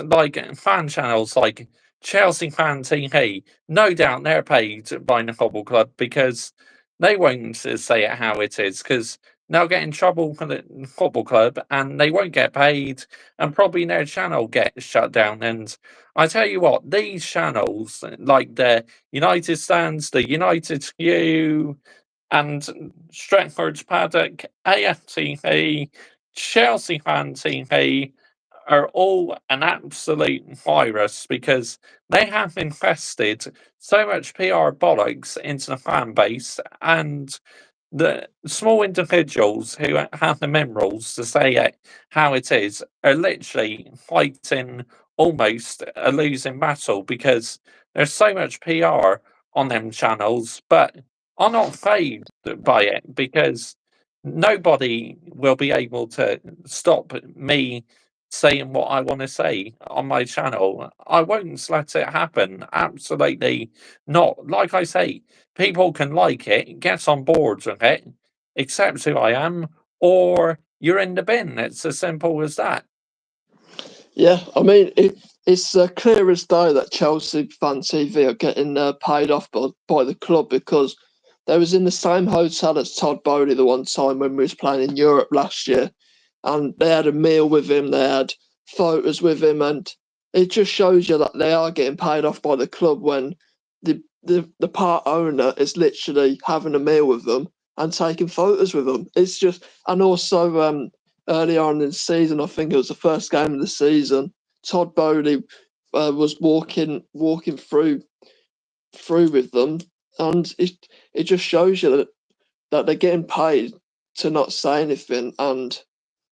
fan channels like Chelsea fan TV, no doubt they're paid by the football club because they won't say it how it is because they'll get in trouble for the football club and they won't get paid and probably their channel gets shut down. And I tell you what, these channels like the United Stands, the United Q, and Stretford's Paddock, AFTV, Chelsea fan TV are all an absolute virus because they have invested so much PR bollocks into the fan base and the small individuals who have the minerals to say it how it is are literally fighting almost a losing battle because there's so much PR on them channels, but I'm not phased by it because nobody will be able to stop me saying what I want to say on my channel. I won't let it happen. Absolutely not. Like I say, people can like it, get on board with it, accept who I am, or you're in the bin. It's as simple as that. Yeah, I mean, it's clear as day that Chelsea fan TV are getting paid off by the club because they was in the same hotel as Todd Bowley the one time when we was playing in Europe last year, and they had a meal with him, they had photos with him, and it just shows you that they are getting paid off by the club when the part owner is literally having a meal with them and taking photos with them. It's just, and also earlier on in the season, I think it was the first game of the season, Todd Bowley was walking through with them, and it just shows you that they're getting paid to not say anything. And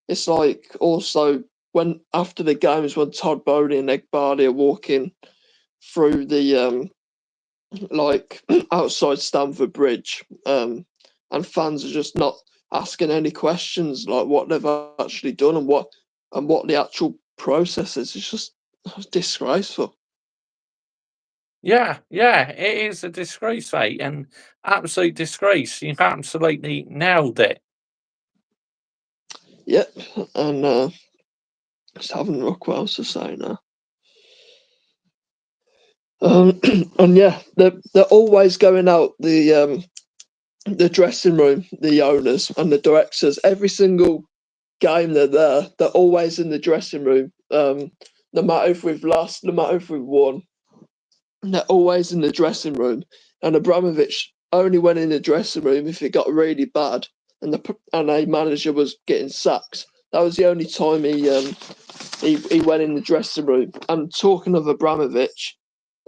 it's like also when after the games when Todd Bowley and Egg Barley are walking through the like outside Stamford Bridge, and fans are just not asking any questions like what they've actually done and what the actual process is. It's just disgraceful. Yeah, yeah, it is a disgrace, mate, and absolute disgrace. You've absolutely nailed it. Yep, and just having a look what else to say now. And yeah, they're always going out the dressing room, the owners and the directors. Every single game they're there, they're always in the dressing room. No matter if we've lost, no matter if we've won, they're always in the dressing room. And Abramovich only went in the dressing room if it got really bad, and a manager was getting sacked. That was the only time he went in the dressing room. And talking of Abramovich,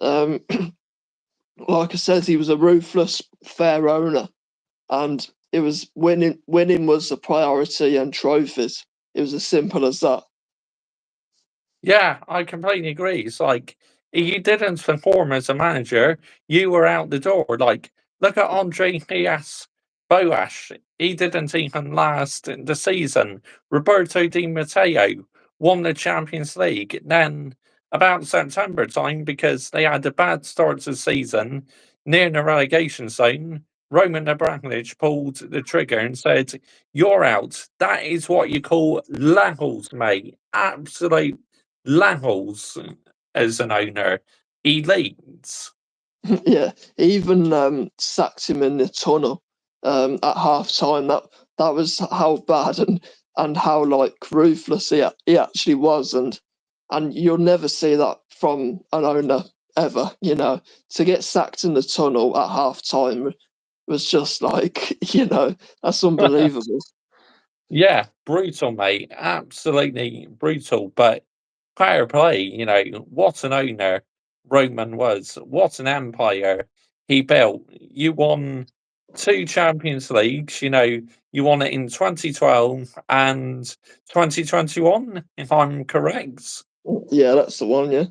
um, like I said, he was a ruthless, fair owner, and it was winning. Winning was the priority, and trophies. It was as simple as that. Yeah, I completely agree. It's like you didn't perform as a manager, you were out the door. Like, look at Andre Diaz Boas. He didn't even last the season. Roberto Di Matteo won the Champions League. Then about September time, because they had a bad start to the season near the relegation zone, Roman Abramovich pulled the trigger and said, "You're out." That is what you call levels, mate. Absolute levels as an owner, elites. Yeah, he even sacked him in the tunnel at half time. That was how bad and how like ruthless he actually was, and you'll never see that from an owner ever. You know, to get sacked in the tunnel at half time was just like that's unbelievable. Yeah, brutal, mate. Absolutely brutal. But fair play, what an owner Roman was. What an empire he built. You won two Champions Leagues, you won it in 2012 and 2021, if I'm correct. Yeah, that's the one. Yeah.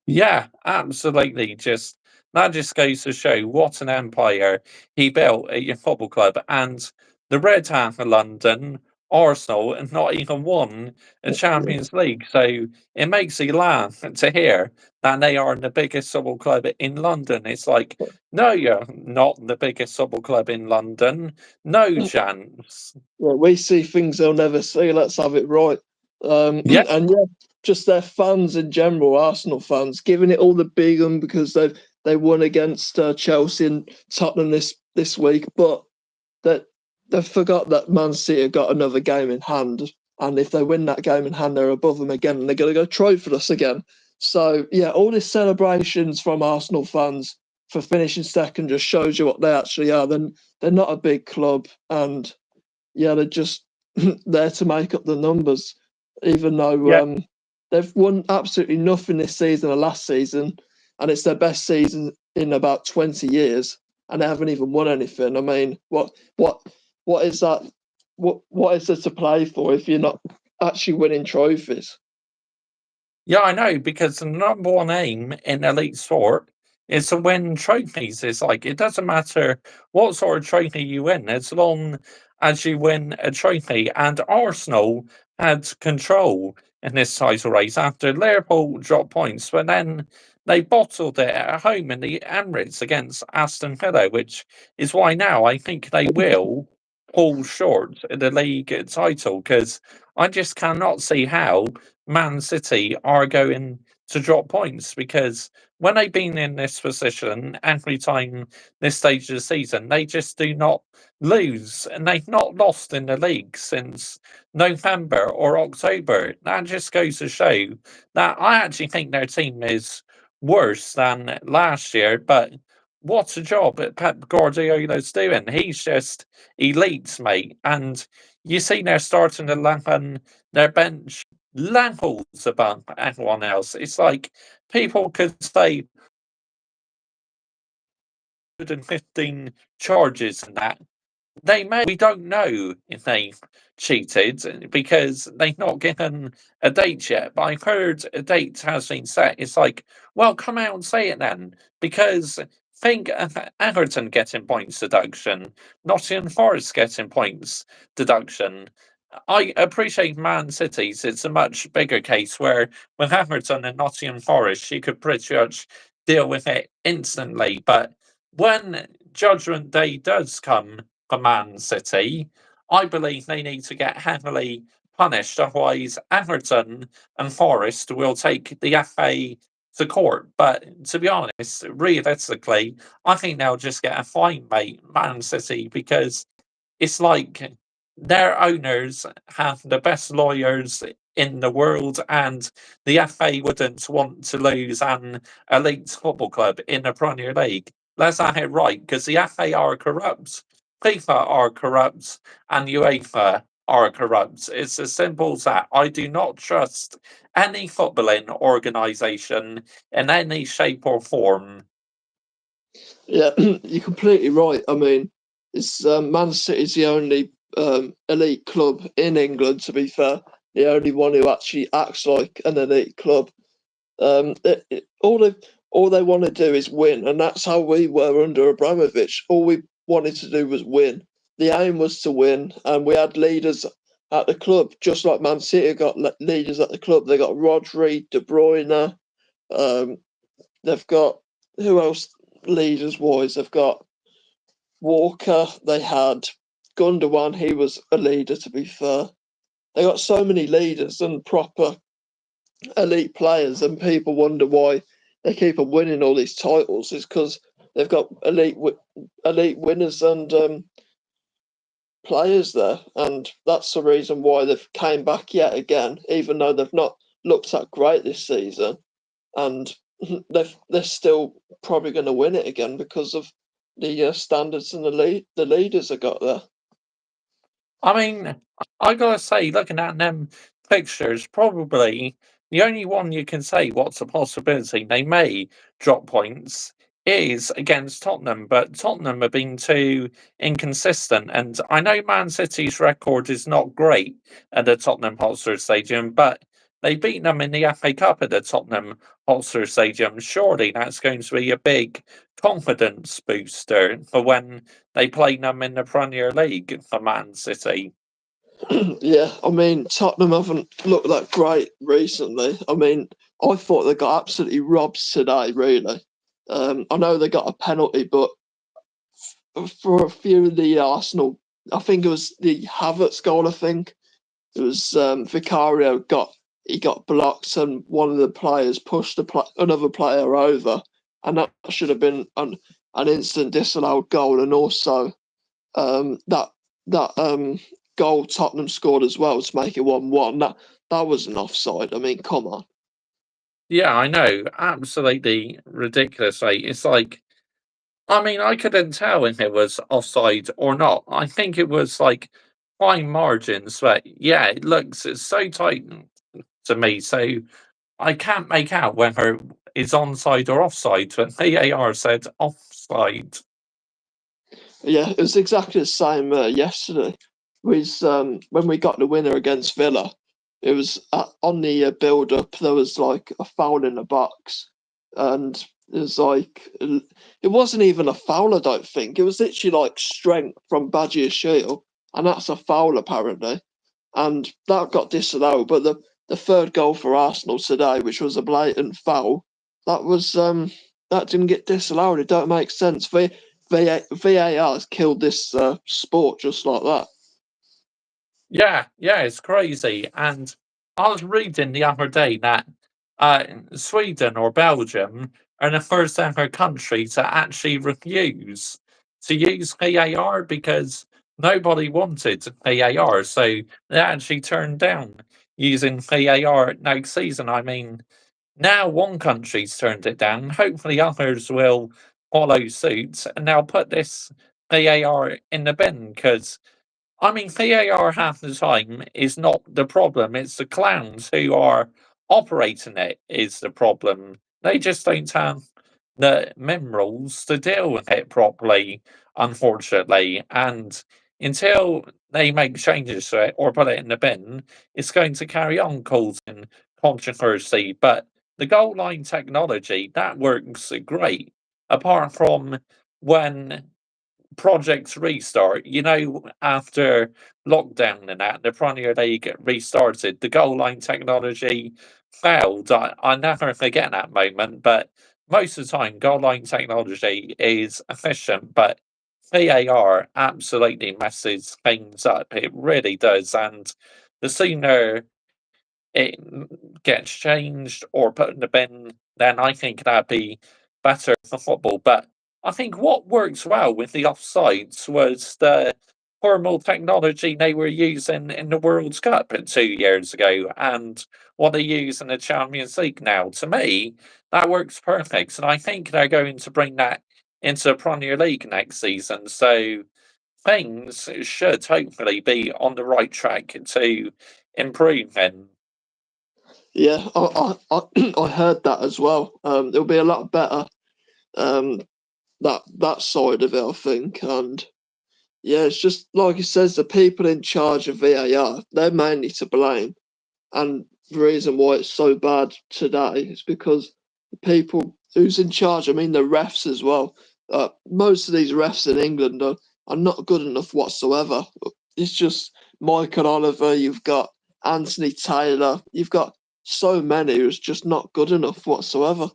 Yeah, absolutely. Just that just goes to show what an empire he built at your football club. And the Red Half of London, Arsenal, and not even won a Champions League. So it makes you laugh to hear that they are the biggest football club in London. It's like, no, you're not the biggest football club in London. No chance. Yeah, we see things they'll never see. Let's have it right. Yeah, And yeah, just their fans in general, Arsenal fans, giving it all the big one because they won against Chelsea and Tottenham this week, but that they forgot that Man City have got another game in hand, and if they win that game in hand, they're above them again, and they're going to go trophy-less again. So yeah, all these celebrations from Arsenal fans for finishing second just shows you what they actually are. Then they're not a big club, and yeah, they're just there to make up the numbers, even though yeah. they've won absolutely nothing this season or last season, and it's their best season in about 20 years, and they haven't even won anything. I mean, what is that? What is there to play for if you're not actually winning trophies? Yeah, I know, because the number one aim in elite sport is to win trophies. It's like it doesn't matter what sort of trophy you win, as long as you win a trophy. And Arsenal had control in this title race after Liverpool dropped points, but then they bottled it at home in the Emirates against Aston Villa, which is why now I think they will fall short in the league title, because I just cannot see how Man City are going to drop points, because when they've been in this position every time this stage of the season, they just do not lose, and they've not lost in the league since November or October. That just goes to show that I actually think their team is worse than last year, but what a job Pep Guardiola's doing. He's just elite, mate. And you see their starting 11, their bench levels above everyone else. It's like people could say 115 charges and that. They may. We don't know if they cheated because they've not given a date yet. But I've heard a date has been set. It's like, well, come out and say it then, because think of Everton getting points deduction, Nottingham Forest getting points deduction. I appreciate Man City's. It's a much bigger case where with Everton and Nottingham Forest, you could pretty much deal with it instantly. But when Judgment Day does come for Man City, I believe they need to get heavily punished. Otherwise, Everton and Forest will take the FA to court. But to be honest, realistically, I think they'll just get a fine, mate, Man City, because it's like their owners have the best lawyers in the world, and the FA wouldn't want to lose an elite football club in the Premier League. Let's have it right, because the FA are corrupt, FIFA are corrupt, and UEFA are corrupt. It's as simple as that. I do not trust any footballing organisation in any shape or form. Yeah, you're completely right. I mean, it's Man City's the only elite club in England. To be fair, the only one who actually acts like an elite club. All they want to do is win, and that's how we were under Abramovich. All we wanted to do was win. The aim was to win, and we had leaders at the club, just like Man City got leaders at the club. They got Rodri, De Bruyne. Um, they've got who else leaders wise? They've got Walker. They had Gundogan. He was a leader. To be fair, they got so many leaders and proper elite players, and people wonder why they keep on winning all these titles. Is because they've got elite winners and players there, and that's the reason why they've came back yet again, even though they've not looked that great this season, and they're still probably going to win it again because of the standards and the leaders they got there. I mean, I gotta say, looking at them fixtures, probably the only one you can say what's a possibility they may drop points is against Tottenham, but Tottenham have been too inconsistent. And I know Man City's record is not great at the Tottenham Hotspur Stadium, but they beat them in the FA Cup at the Tottenham Hotspur Stadium. Surely that's going to be a big confidence booster for when they play them in the Premier League for Man City. Yeah, I mean Tottenham haven't looked that great recently. I mean, I thought they got absolutely robbed today. Really, I know they got a penalty, but for a few of the Arsenal, I think it was the Havertz goal. I think It was Vicario got blocked, and one of the players pushed another player over, and that should have been an instant disallowed goal. And also that goal Tottenham scored as well to make it 1-1. That was an offside. I mean, come on. Yeah, I know, absolutely ridiculous. Like, it's like, I mean, I couldn't tell if it was offside or not. I think it was like fine margins, but yeah, it looks it's so tight to me. So I can't make out whether it's onside or offside. But VAR said offside. Yeah, it was exactly the same yesterday. When we got the winner against Villa, it was on the build up. There was like a foul in the box, and it was like it wasn't even a foul. I don't think it was literally like strength from Badiashile, and that's a foul apparently, and that got disallowed. But the third goal for Arsenal today, which was a blatant foul, that didn't get disallowed. It don't make sense. VAR has killed this sport just like that. Yeah, yeah, it's crazy. And I was reading the other day that Sweden or Belgium are the first ever country to actually refuse to use VAR because nobody wanted VAR. So they actually turned down using VAR next season. I mean, now one country's turned it down. Hopefully others will follow suit and they'll put this VAR in the bin because I mean, VAR half the time is not the problem. It's the clowns who are operating it is the problem. They just don't have the minerals to deal with it properly, unfortunately. And until they make changes to it or put it in the bin, it's going to carry on causing controversy. But the goal line technology, that works great. Apart from when projects restart. You know, after lockdown and that, the Premier League restarted. The goal line technology failed. I never forget that moment, but most of the time, goal line technology is efficient, but VAR absolutely messes things up. It really does. And the sooner it gets changed or put in the bin, then I think that'd be better for football. But I think what works well with the offsides was the thermal technology they were using in the World Cup 2 years ago and what they use in the Champions League now. To me, that works perfect. And I think they're going to bring that into the Premier League next season. So things should hopefully be on the right track to improving. Yeah, I heard that as well. It'll be a lot better. Um, that side of it, I think, and yeah, it's just like it says, the people in charge of VAR, they're mainly to blame. And the reason why it's so bad today is because the people who's in charge, I mean, the refs as well. Most of these refs in England are not good enough whatsoever. It's just Michael Oliver, you've got Anthony Taylor, you've got so many who's just not good enough whatsoever.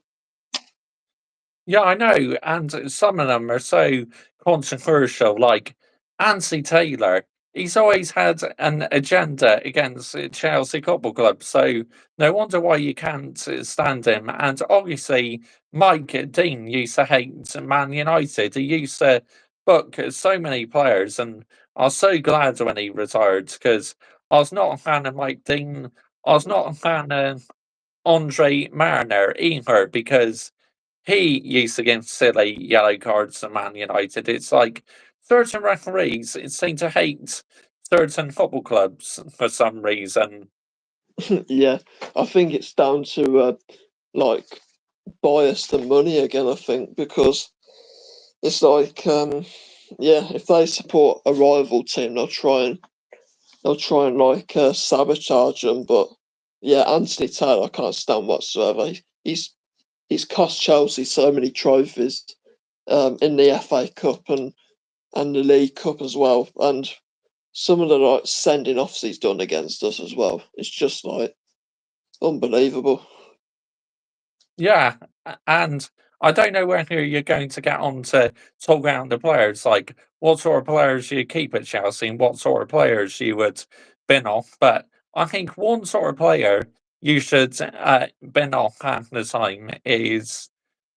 Yeah, I know, and some of them are so controversial. Like Anthony Taylor, he's always had an agenda against Chelsea Football Club, so no wonder why you can't stand him. And obviously, Mike Dean used to hate Man United. He used to book so many players, and I was so glad when he retired because I was not a fan of Mike Dean. I was not a fan of Andre Mariner either because he used to give silly yellow cards to Man United. It's like certain referees seem to hate certain football clubs for some reason. Yeah, I think it's down to like bias and money again. I think because it's like yeah, if they support a rival team, they'll try and like sabotage them. But yeah, Anthony Taylor I can't stand whatsoever. He's cost Chelsea so many trophies in the FA Cup and the League Cup as well, and some of the like sending offs he's done against us as well. It's just like unbelievable. Yeah, and I don't know whether you're going to get on to talk about the players, like what sort of players you keep at Chelsea and what sort of players you would bin off. But I think one sort of player you should bin off half the time is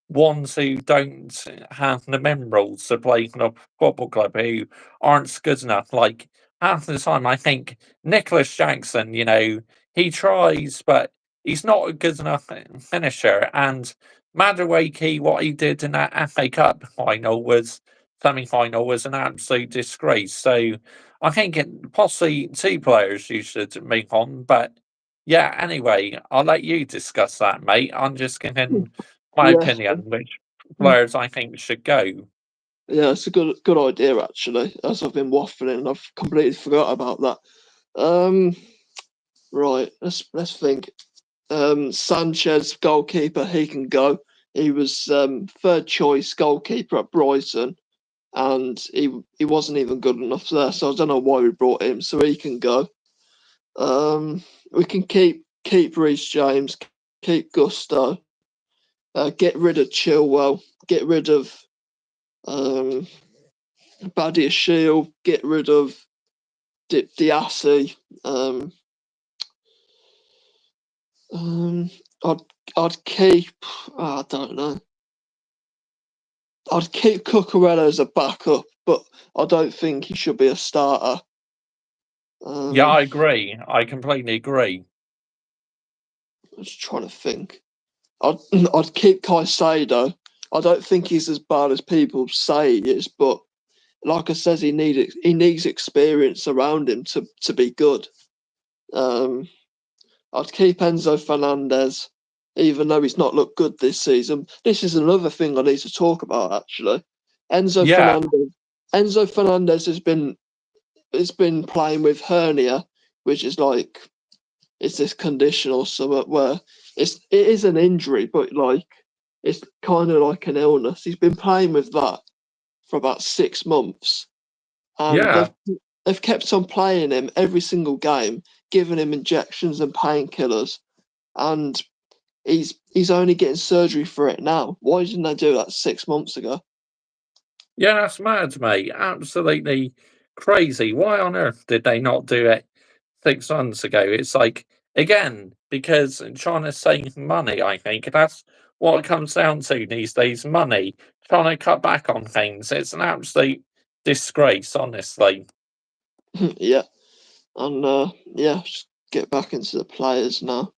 ones who don't have the minerals to play in a football club, who aren't good enough. Like half the time, I think Nicholas Jackson, he tries, but he's not a good enough finisher. And Madueke, what he did in that FA Cup semi-final was an absolute disgrace. So I think possibly two players you should move on, but. Yeah, anyway, I'll let you discuss that, mate. I'm just giving my Yeah, opinion, which players I think should go. yeah, it's a good idea actually. As I've been waffling, I've completely forgot about that. Um, right, let's think. Sanchez, goalkeeper, he can go. He was third choice goalkeeper at Brighton, and he wasn't even good enough there. So I don't know why we brought him. So he can go. We can keep Reece James, keep Gusto, get rid of Chilwell, get rid of um, Badia Shield, get rid of Diassi. Um, um, I'd I'd keep. I don't know. I'd keep Cucurella as a backup, but I don't think he should be a starter. Yeah, Um, I agree. I completely agree. I'm just trying to think. I'd I'd keep Caicedo. I don't think he's as bad as people say he is, but like I says, he needs experience around him to be good. Um, I'd keep Enzo Fernandez, even though he's not looked good this season. This is another thing I need to talk about actually. Enzo Yeah, Fernandez. Enzo Fernandez has been playing with hernia, which is like it's this condition or something where it is an injury, but like it's kind of like an illness. He's been playing with that for about 6 months, and yeah. they've kept on playing him every single game, giving him injections and painkillers, and he's only getting surgery for it now. Why didn't they do that 6 months ago? Yeah, that's mad, mate. Absolutely crazy. Why on earth did they not do it 6 months ago? It's like, again, because trying to save money, I think. That's what it comes down to these days, money. Trying to cut back on things. It's an absolute disgrace, honestly. Yeah, and yeah, just get back into the players now.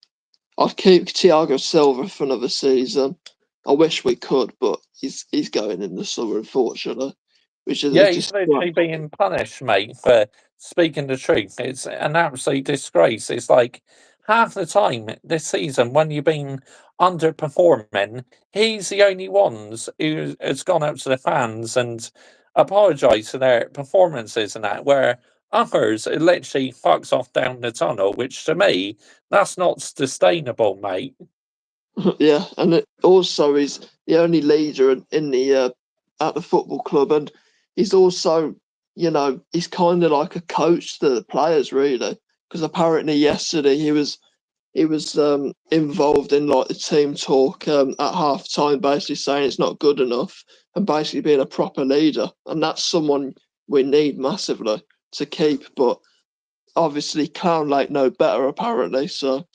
I'd keep Thiago Silva for another season. I wish we could, but he's going in the summer, unfortunately, which is a Yeah, he's disgrace. literally being punished, mate, for speaking the truth. It's an absolute disgrace. It's like half the time this season when you've been underperforming, he's the only ones who has gone up to the fans and apologised for their performances and that, where others it literally fucks off down the tunnel, which to me, that's not sustainable, mate. Yeah, and it also he's the only leader in the at the football club, and he's also, he's kind of like a coach to the players, really, because apparently yesterday he was involved in like the team talk at half time, basically saying it's not good enough and basically being a proper leader, and that's someone we need massively to keep, but obviously Clown Lake know better apparently, so.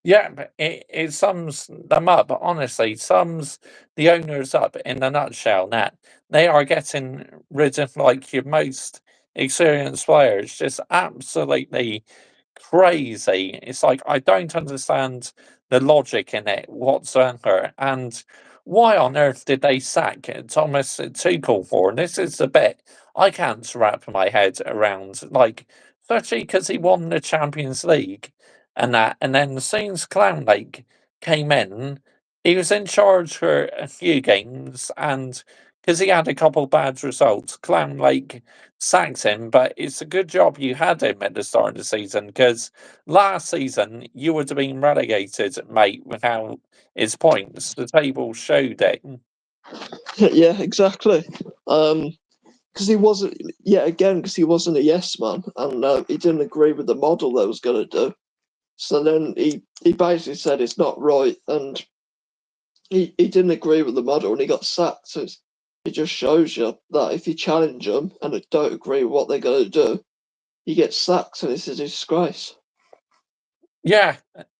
Yeah, but it sums them up, honestly, sums the owners up in a nutshell, that they are getting rid of like your most experienced players, just absolutely crazy. It's like I don't understand the logic in it whatsoever. And why on earth did they sack Thomas Tuchel for? And this is the bit I can't wrap my head around. Like, especially because he won the Champions League and that. And then as soon as Clown Lake came in, he was in charge for a few games. And because he had a couple bad results, Clown Lake sacked him. But it's a good job you had him at the start of the season because last season you would have been relegated, mate, without his points. The table showed it. Yeah, exactly. Because he wasn't yet again because he wasn't a yes man, and he didn't agree with the model they was going to do. So then he basically said it's not right, and he didn't agree with the model, and he got sacked. So it just shows you that if you challenge them and they don't agree with what they're going to do, he gets sacked, and it's a disgrace. Yeah,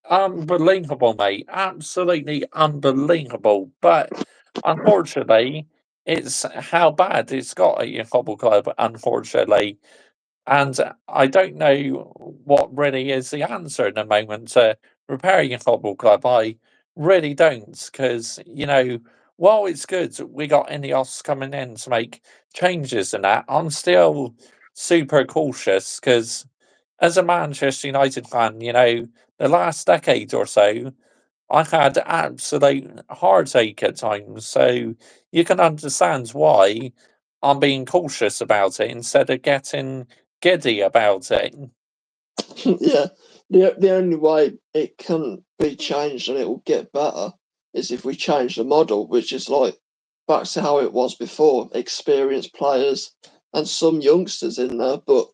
unbelievable, mate. Absolutely unbelievable. But unfortunately, it's how bad it's got at your football club, unfortunately. And I don't know what really is the answer in the moment to repair your football club. I really don't, because, while it's good we got Ineos coming in to make changes in that, I'm still super cautious because as a Manchester United fan, the last decade or so, I've had absolute heartache at times. So you can understand why I'm being cautious about it instead of getting giddy about it. Yeah, the only way it can be changed and it will get better is if we change the model, which is like back to how it was before, experienced players and some youngsters in there. But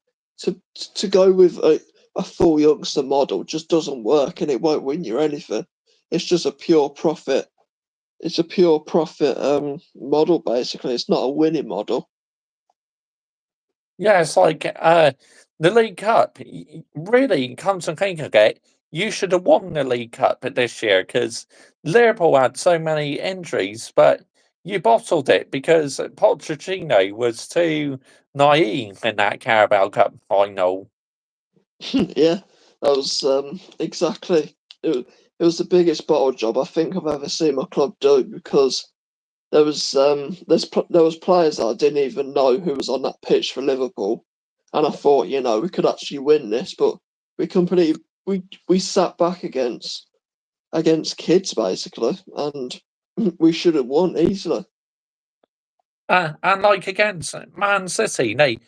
to go with a full youngster model just doesn't work, and it won't win you anything. It's just a pure profit. It's a pure profit model basically. It's not a winning model. Yeah, it's like the League Cup. Really, come to think of it, you should have won the League Cup this year because Liverpool had so many injuries, but you bottled it because Pochettino was too naive in that Carabao Cup final. Yeah, that was exactly. It was the biggest bottle job I think I've ever seen my club do because there was players that I didn't even know who was on that pitch for Liverpool, and I thought we could actually win this, but we completely we sat back against kids basically, and we should have won easily. And like against Man City, they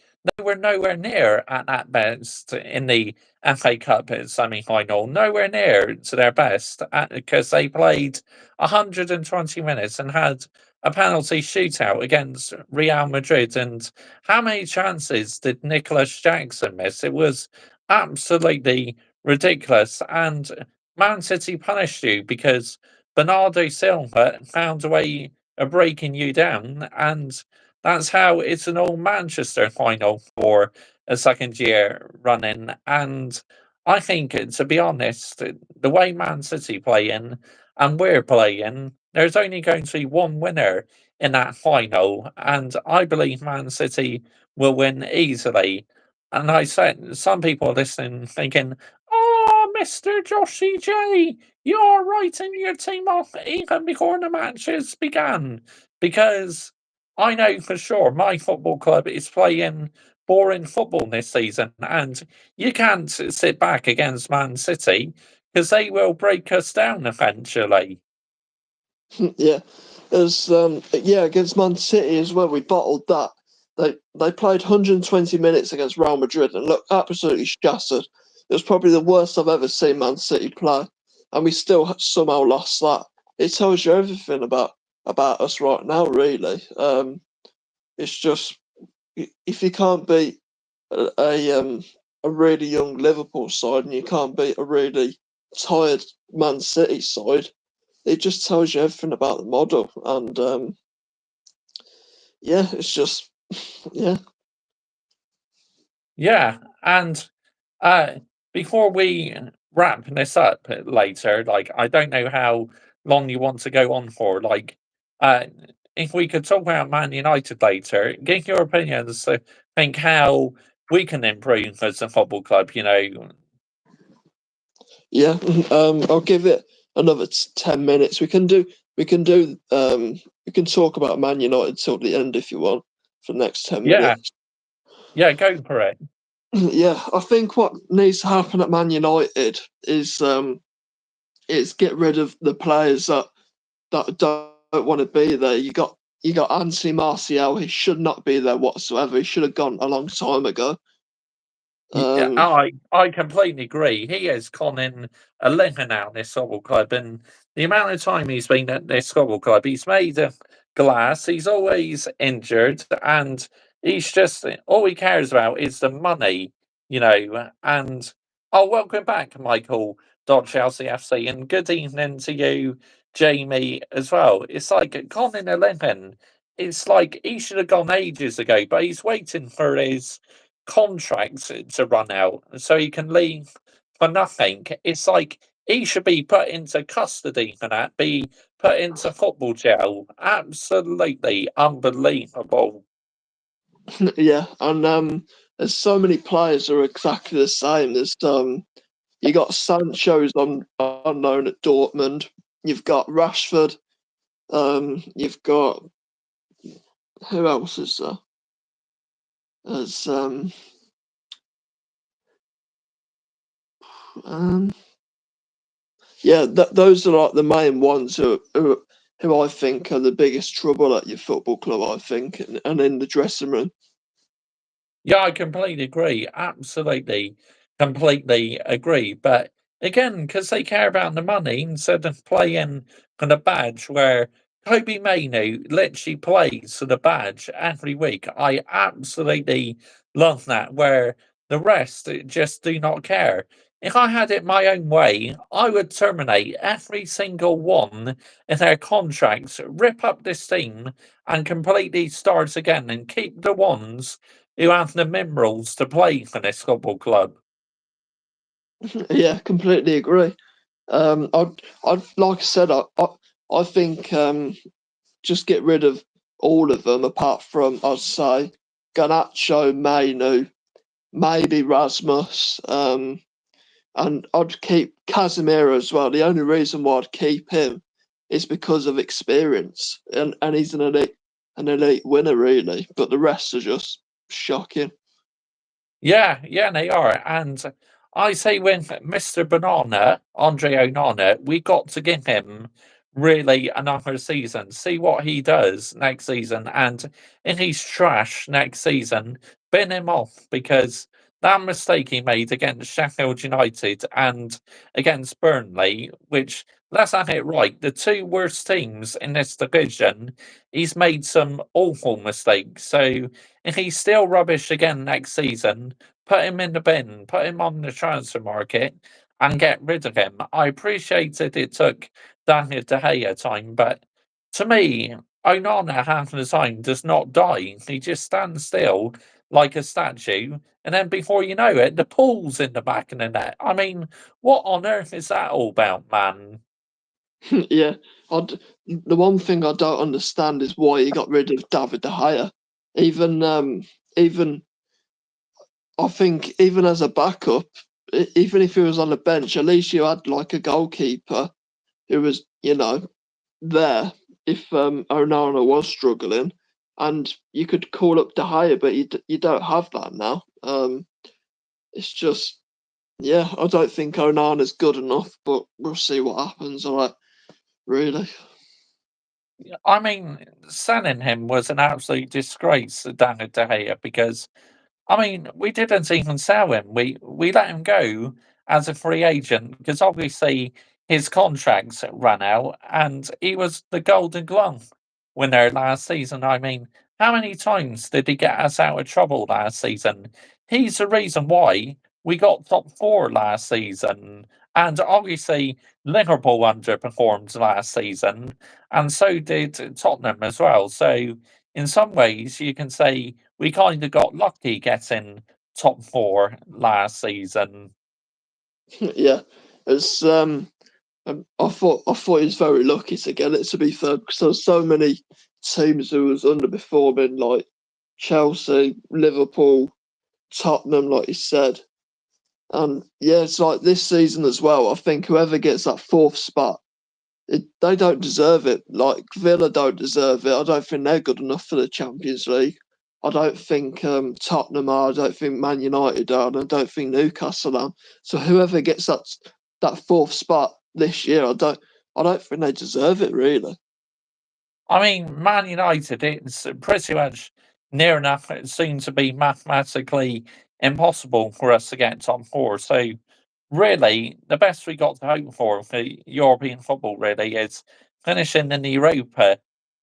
were nowhere near at that best in the FA Cup semi final, nowhere near to their best because they played 120 minutes and had a penalty shootout against Real Madrid. And how many chances did Nicholas Jackson miss? It was absolutely ridiculous. And Man City punished you because Bernardo Silva found a way breaking you down, and that's how it's an all Manchester final for a second year running. And I think, to be honest, the way Man City playing and we're playing, there's only going to be one winner in that final, and I believe Man City will win easily. And I said, some people are listening thinking, "Oh, Mr. Joshy J, you're writing your team off even before the matches began," because I know for sure my football club is playing boring football this season, and you can't sit back against Man City because they will break us down eventually. Yeah, as against Man City as well. We bottled that. They played 120 minutes against Real Madrid and looked absolutely shattered. It was probably the worst I've ever seen Man City play, and we still somehow lost that. It tells you everything about us right now, really. It's just if you can't beat a really young Liverpool side and you can't beat a really tired Man City side, it just tells you everything about the model. And yeah, it's just yeah. Yeah, and uh, before we wrap this up later, like I don't know how long you want to go on for. Like, uh, if we could talk about Man United later, give your opinions. Think how we can improve as a football club. Yeah, I'll give it another 10 minutes. We can talk about Man United till the end if you want for the next ten Yeah, minutes. yeah, go for it. Yeah, I think what needs to happen at Man United is get rid of the players that don't want to be there. You got Anthony Martial. He should not be there whatsoever. He should have gone a long time ago. Yeah, Um, I completely agree. He is conning a living out this football club, and the amount of time he's been at this football club, he's made of glass. He's always injured, and he's just all he cares about is the money. And oh, welcome back, Michael Chelsea FC, and good evening to you, Jamie, as well. It's like conning a living. It's like he should have gone ages ago, but he's waiting for his contracts to run out, so he can leave for nothing. It's like he should be put into custody for that, be put into football jail. Absolutely unbelievable. Yeah, and there's so many players who are exactly the same. There's you got Sancho's on loan at Dortmund. You've got Rashford. You've got who else is there? There's um yeah, those are like the main ones who I think are the biggest trouble at your football club. I think, and in the dressing room. Yeah, I completely agree. Absolutely, completely agree. But again, because they care about the money instead of playing for the badge, where Kobe Mainu literally plays for the badge every week. I absolutely love that, where the rest just do not care. If I had it my own way, I would terminate every single one in their contracts, rip up this team, and completely start again, and keep the ones who have the minerals to play for this football club. Yeah, completely agree. I'd like I said, I think just get rid of all of them apart from I'd say Garnacho, Mainu, maybe Rasmus, and I'd keep Casemiro as well. The only reason why I'd keep him is because of experience, and he's an elite winner really. But the rest are just shocking. Yeah, yeah, they are. And I say with Mr. Banana, Andre Onana, we got to give him really another season. See what he does next season. And if he's trash next season, bin him off because that mistake he made against Sheffield United and against Burnley, which let's have it right, the two worst teams in this division, he's made some awful mistakes. So if he's still rubbish again next season, put him in the bin, put him on the transfer market, and get rid of him. I appreciated it took Daniel De Gea time, but to me, Onana half the time does not die. He just stands still like a statue, and then before you know it, the pool's in the back of the net. I mean, what on earth is that all about, man? Yeah, the one thing I don't understand is why he got rid of David De Gea. Even even I think even as a backup, even if he was on the bench, at least you had like a goalkeeper who was there if Onana was struggling, and you could call up De Gea, but you don't have that now. It's just yeah, I don't think Onana's good enough, but we'll see what happens. All right, really. I mean, selling him was an absolute disgrace to Daniel De Gea because I mean, we didn't even sell him. We let him go as a free agent because obviously his contracts ran out and he was the Golden Glove winner last season. I mean, how many times did he get us out of trouble last season? He's the reason why we got top four last season. And obviously Liverpool underperformed last season, and so did Tottenham as well. So in some ways you can say we kind of got lucky getting top four last season. Yeah, it's I thought he was very lucky to get it. To be fair, because there was so many teams who was underperforming, like Chelsea, Liverpool, Tottenham, like you said. And yeah, it's like this season as well. I think whoever gets that fourth spot, they don't deserve it. Like Villa don't deserve it. I don't think they're good enough for the Champions League. I don't think Tottenham are. I don't think Man United are. And I don't think Newcastle are. So whoever gets that fourth spot this year, I don't think they deserve it really. I mean, Man United, it's pretty much near enough. It seems to be mathematically impossible for us to get top four. So, really, the best we got to hope for European football really is finishing in the Europa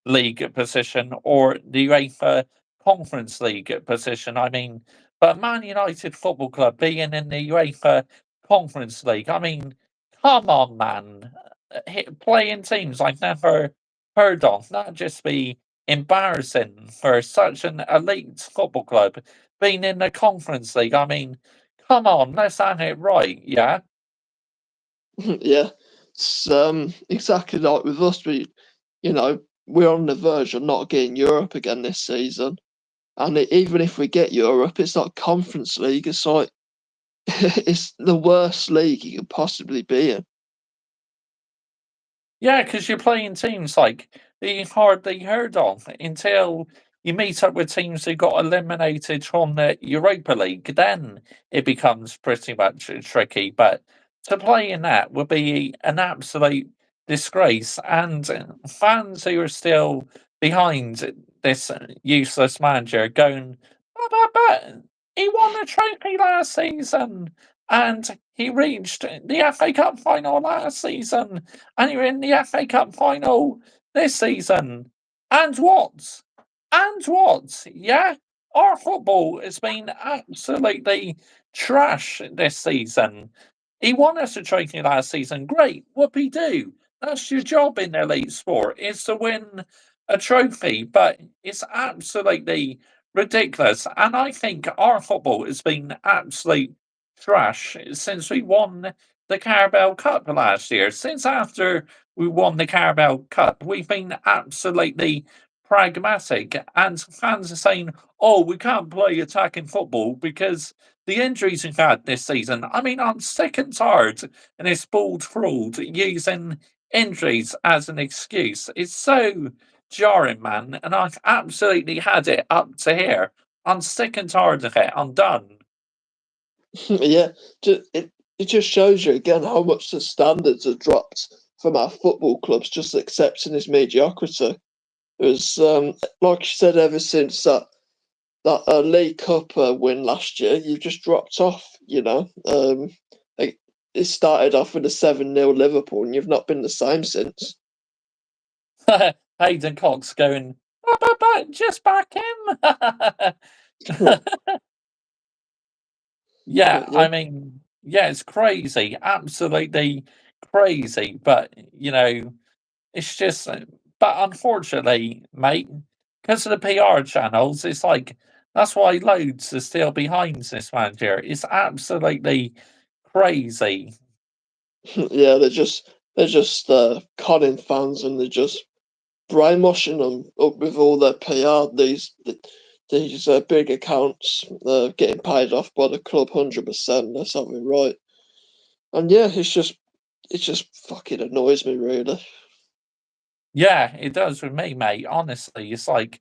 League position or the UEFA Conference League position. I mean, but Man United Football Club being in the UEFA Conference League, I mean, come on, man. Playing teams I've never heard of. That'd just be embarrassing for such an elite football club being in the Conference League. I mean, come on, let's have it right, yeah? Yeah, it's exactly like with us. We're on the verge of not getting Europe again this season, and even if we get Europe, it's not Conference League. It's like it's the worst league you could possibly be in. Yeah, because you're playing teams like that you hardly heard of until you meet up with teams who got eliminated from the Europa League. Then it becomes pretty much tricky. But to play in that would be an absolute disgrace. And fans who are still behind this useless manager going, but he won a trophy last season and he reached the FA Cup final last season and you're in the FA Cup final this season. And what? And what? Yeah? Our football has been absolutely trash this season. He won us a trophy last season. Great. Whoopie do. That's your job in elite sport, is to win a trophy. But it's absolutely ridiculous. And I think our football has been absolute trash since we won the Carabao Cup last year. Since after we won the Carabao Cup, we've been absolutely pragmatic, and fans are saying, "Oh, we can't play attacking football because the injuries we've had this season." I mean, I'm sick and tired, and it's bald fraud using injuries as an excuse. It's so jarring, man, and I've absolutely had it up to here. I'm sick and tired of it. I'm done. Yeah, it just shows you again how much the standards have dropped from our football clubs just accepting this mediocrity. It was like you said, ever since that League Cup win last year, you've just dropped off. Like, it started off with a 7-0 Liverpool, and you've not been the same since. Hayden Cox going, just back him. Yeah, Yeah, I mean, yeah, it's crazy, absolutely crazy. But it's just, but unfortunately, mate, because of the PR channels, it's like that's why loads are still behind this manager. It's absolutely crazy. yeah, they're just conning fans, and they're just brainwashing them up with all their PR. These big accounts getting paid off by the club 100%. That's how we right. And yeah, it just fucking annoys me really. Yeah, it does with me, mate. Honestly, it's like,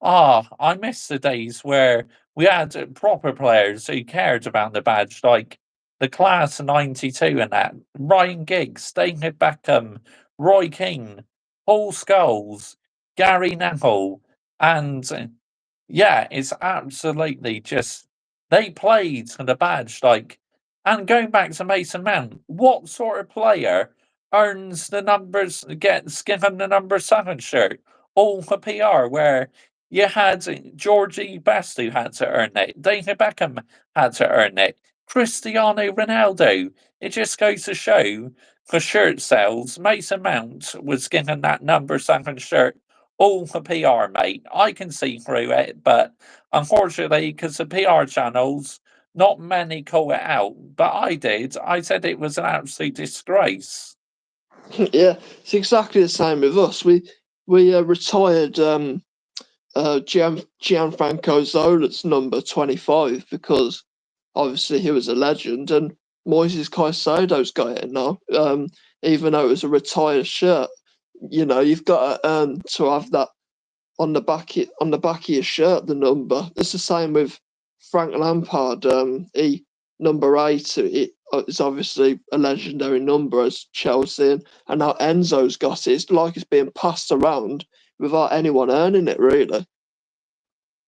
I miss the days where we had proper players who cared about the badge, like the class of '92 and that. Ryan Giggs, David Beckham, Roy Keane, Paul Scholes, Gary Neville, and yeah, it's absolutely just they played for the badge, like, and going back to Mason Mount, what sort of player earns the numbers, gets given the number 7 shirt? All for PR, where you had Georgie Best who had to earn it, David Beckham had to earn it, Cristiano Ronaldo. It just goes to show for shirt sales, Mason Mount was given that number 7 shirt all for PR, mate. I can see through it, but unfortunately, because the PR channels, not many call it out, but I did. I said it was an absolute disgrace. Yeah, it's exactly the same with us. We retired Gianfranco Zola's number 25 because obviously he was a legend, and Moises Caicedo's got it now. Even though it was a retired shirt, you've got to have that on the back of your shirt. The number. It's the same with Frank Lampard. He number 8. It is obviously a legendary number as Chelsea, and now Enzo's got it. It's like it's being passed around without anyone earning it, really.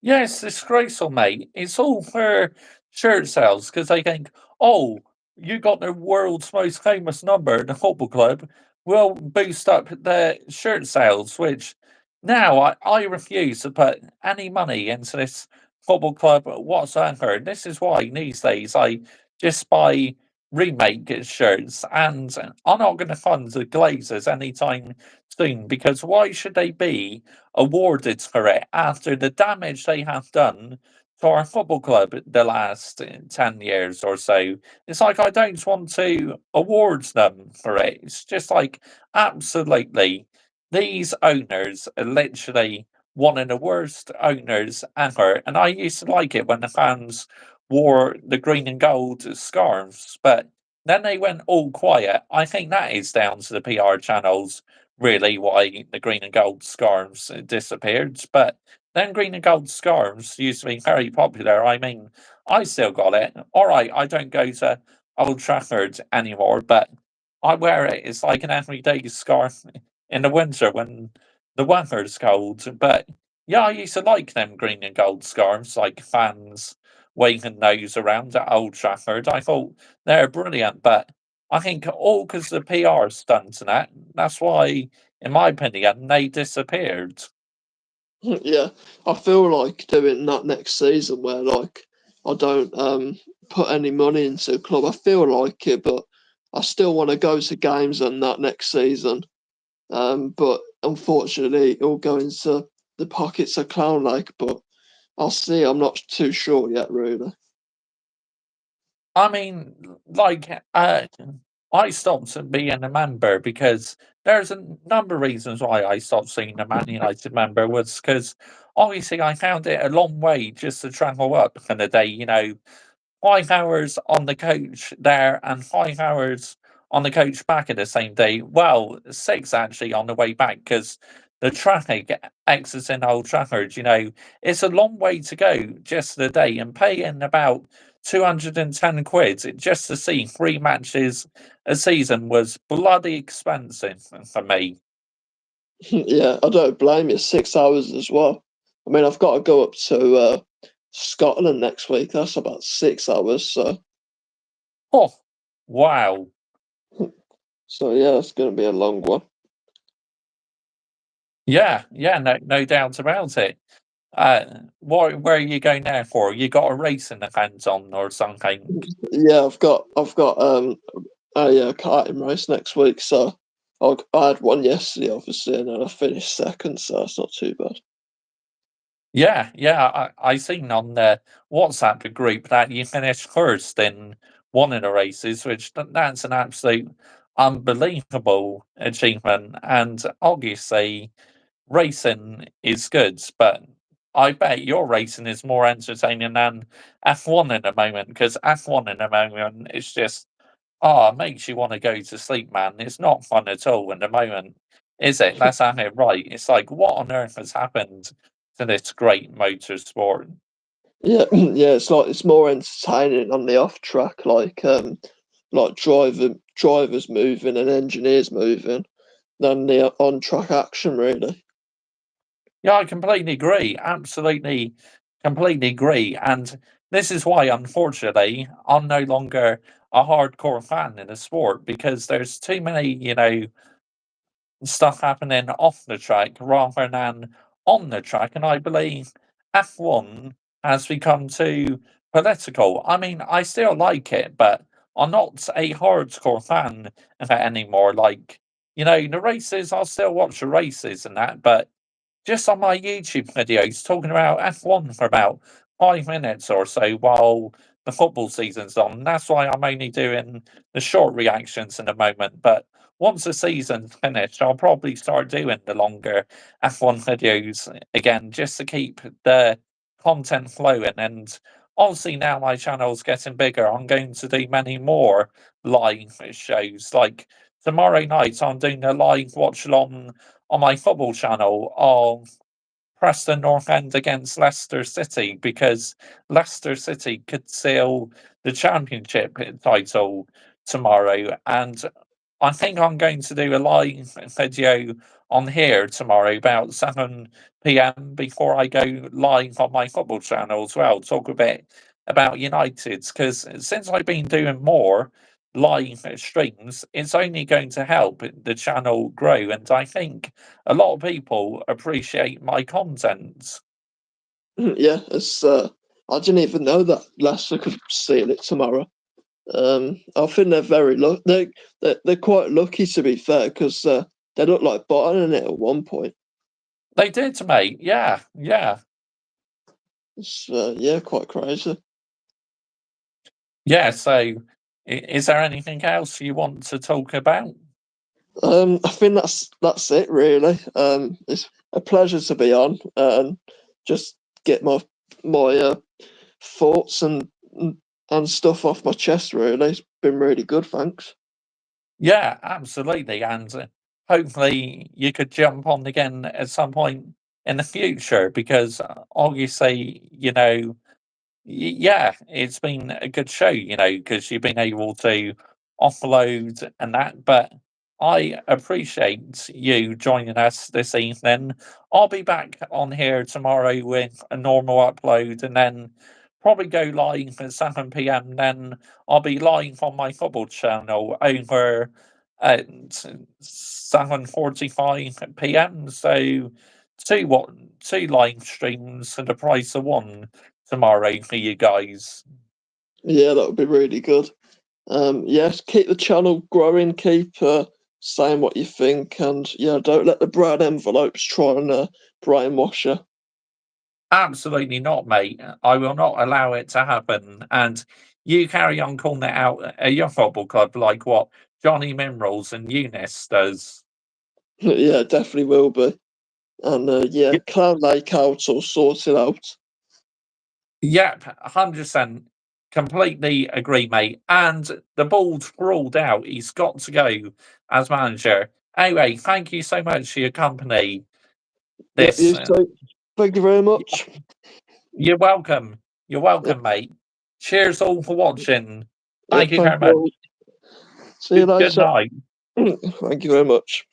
Yeah, it's disgraceful, mate. It's all for shirt sales because they think, oh, you got the world's most famous number in the football club. We'll boost up the shirt sales, which now I refuse to put any money into this football club whatsoever. This is why these days I just buy remake shirts and I'm not going to fund the Glazers anytime soon because why should they be awarded for it after the damage they have done to our football club the last 10 years or so. It's like I don't want to award them for it. It's just like, absolutely, these owners are literally one of the worst owners ever. And I used to like it when the fans wore the green and gold scarves, but then they went all quiet. I think that is down to the PR channels, really, why the green and gold scarves disappeared. But them green and gold scarves used to be very popular. I mean, I still got it. All right, I don't go to Old Trafford anymore, but I wear it. It's like an everyday scarf in the winter when the weather's cold. But yeah, I used to like them green and gold scarves, like fans waving those around at Old Trafford. I thought they're brilliant, but I think all because the PR stunts and that, that's why, in my opinion, they disappeared. Yeah, I feel like doing that next season where like I don't put any money into a club. I feel like it, but I still want to go to games and that next season. But unfortunately, it'll go into the pockets of Clown Lake. But I'll see. I'm not too sure yet, really. I mean, like, I stopped being a member because there's a number of reasons why I stopped being a Man United member was because obviously I found it a long way just to travel up in a day, 5 hours on the coach there and 5 hours on the coach back in the same day. Well, six actually on the way back because the traffic exiting Old Trafford, it's a long way to go just the day and paying about 210 quid just to see 3 matches a season was bloody expensive for me. Yeah, I don't blame you. 6 hours as well. I mean, I've got to go up to Scotland next week. That's about 6 hours. Oh, wow. So yeah, it's going to be a long one. Yeah, yeah, no doubt about it. Where are you going there for? You got a race in the hands on or something? Yeah, I've got a karting race next week. So I had one yesterday, obviously, and then I finished second. So it's not too bad. Yeah, yeah, I seen on the WhatsApp group that you finished first in one of the races, which that's an absolute unbelievable achievement. And obviously, racing is good, but I bet your racing is more entertaining than F1 in the moment because F1 in the moment is just, it makes you want to go to sleep, man. It's not fun at all in the moment, is it? Let's have it right. It's like, what on earth has happened to this great motorsport? Yeah, yeah, it's like it's more entertaining on the off track, like drivers moving and engineers moving than the on track action, really. Yeah, I completely agree. Absolutely, completely agree. And this is why, unfortunately, I'm no longer a hardcore fan in the sport because there's too many, stuff happening off the track rather than on the track. And I believe F1 has become too political. I mean, I still like it, but I'm not a hardcore fan of it anymore. Like, the races, I'll still watch the races and that, but just on my YouTube videos talking about F1 for about 5 minutes or so while the football season's on. That's why I'm only doing the short reactions in the moment. But once the season's finished, I'll probably start doing the longer F1 videos again just to keep the content flowing. And obviously, now my channel's getting bigger, I'm going to do many more live shows. Like tomorrow night, I'm doing a live watch along on my football channel of Preston North End against Leicester City because Leicester City could seal the championship title tomorrow. And I think I'm going to do a live video on here tomorrow about 7 p.m. before I go live on my football channel as well. Talk a bit about United's because since I've been doing more live streams, it's only going to help the channel grow. And I think a lot of people appreciate my content. Yeah, it's I didn't even know that Leicester could seal it tomorrow. I think they're very lucky. They're quite lucky to be fair because they look like bottoming it at one point. They did, mate. Yeah, yeah. It's quite crazy. Yeah, so is there anything else you want to talk about? I think that's it really. It's a pleasure to be on and just get my thoughts and stuff off my chest. Really, it's been really good. Thanks. Yeah, absolutely. And hopefully you could jump on again at some point in the future because obviously, yeah, it's been a good show, because you've been able to offload and that. But I appreciate you joining us this evening. I'll be back on here tomorrow with a normal upload and then probably go live at 7 p.m. Then I'll be live on my football channel over at 7:45 p.m. So two live streams for the price of one tomorrow for you guys. Yeah, that would be really good. Yes, keep the channel growing. Keep saying what you think, and don't let the brown envelopes try and brainwash you. Absolutely not, mate. I will not allow it to happen. And you carry on calling it out at your football club like what Johnny Minerals and Eunice does. Yeah, definitely will be. And Cloud Lake out or sort it out. Yep, 100%. Completely agree, mate. And the ball's ruled out. He's got to go as manager. Anyway, thank you so much for your company. Yep, you This, too. Thank you very much. you're welcome. You're Yep, welcome, mate. Cheers all for watching. yep, Thank you thank very you much. all. See you Good later. night. Thank you very much.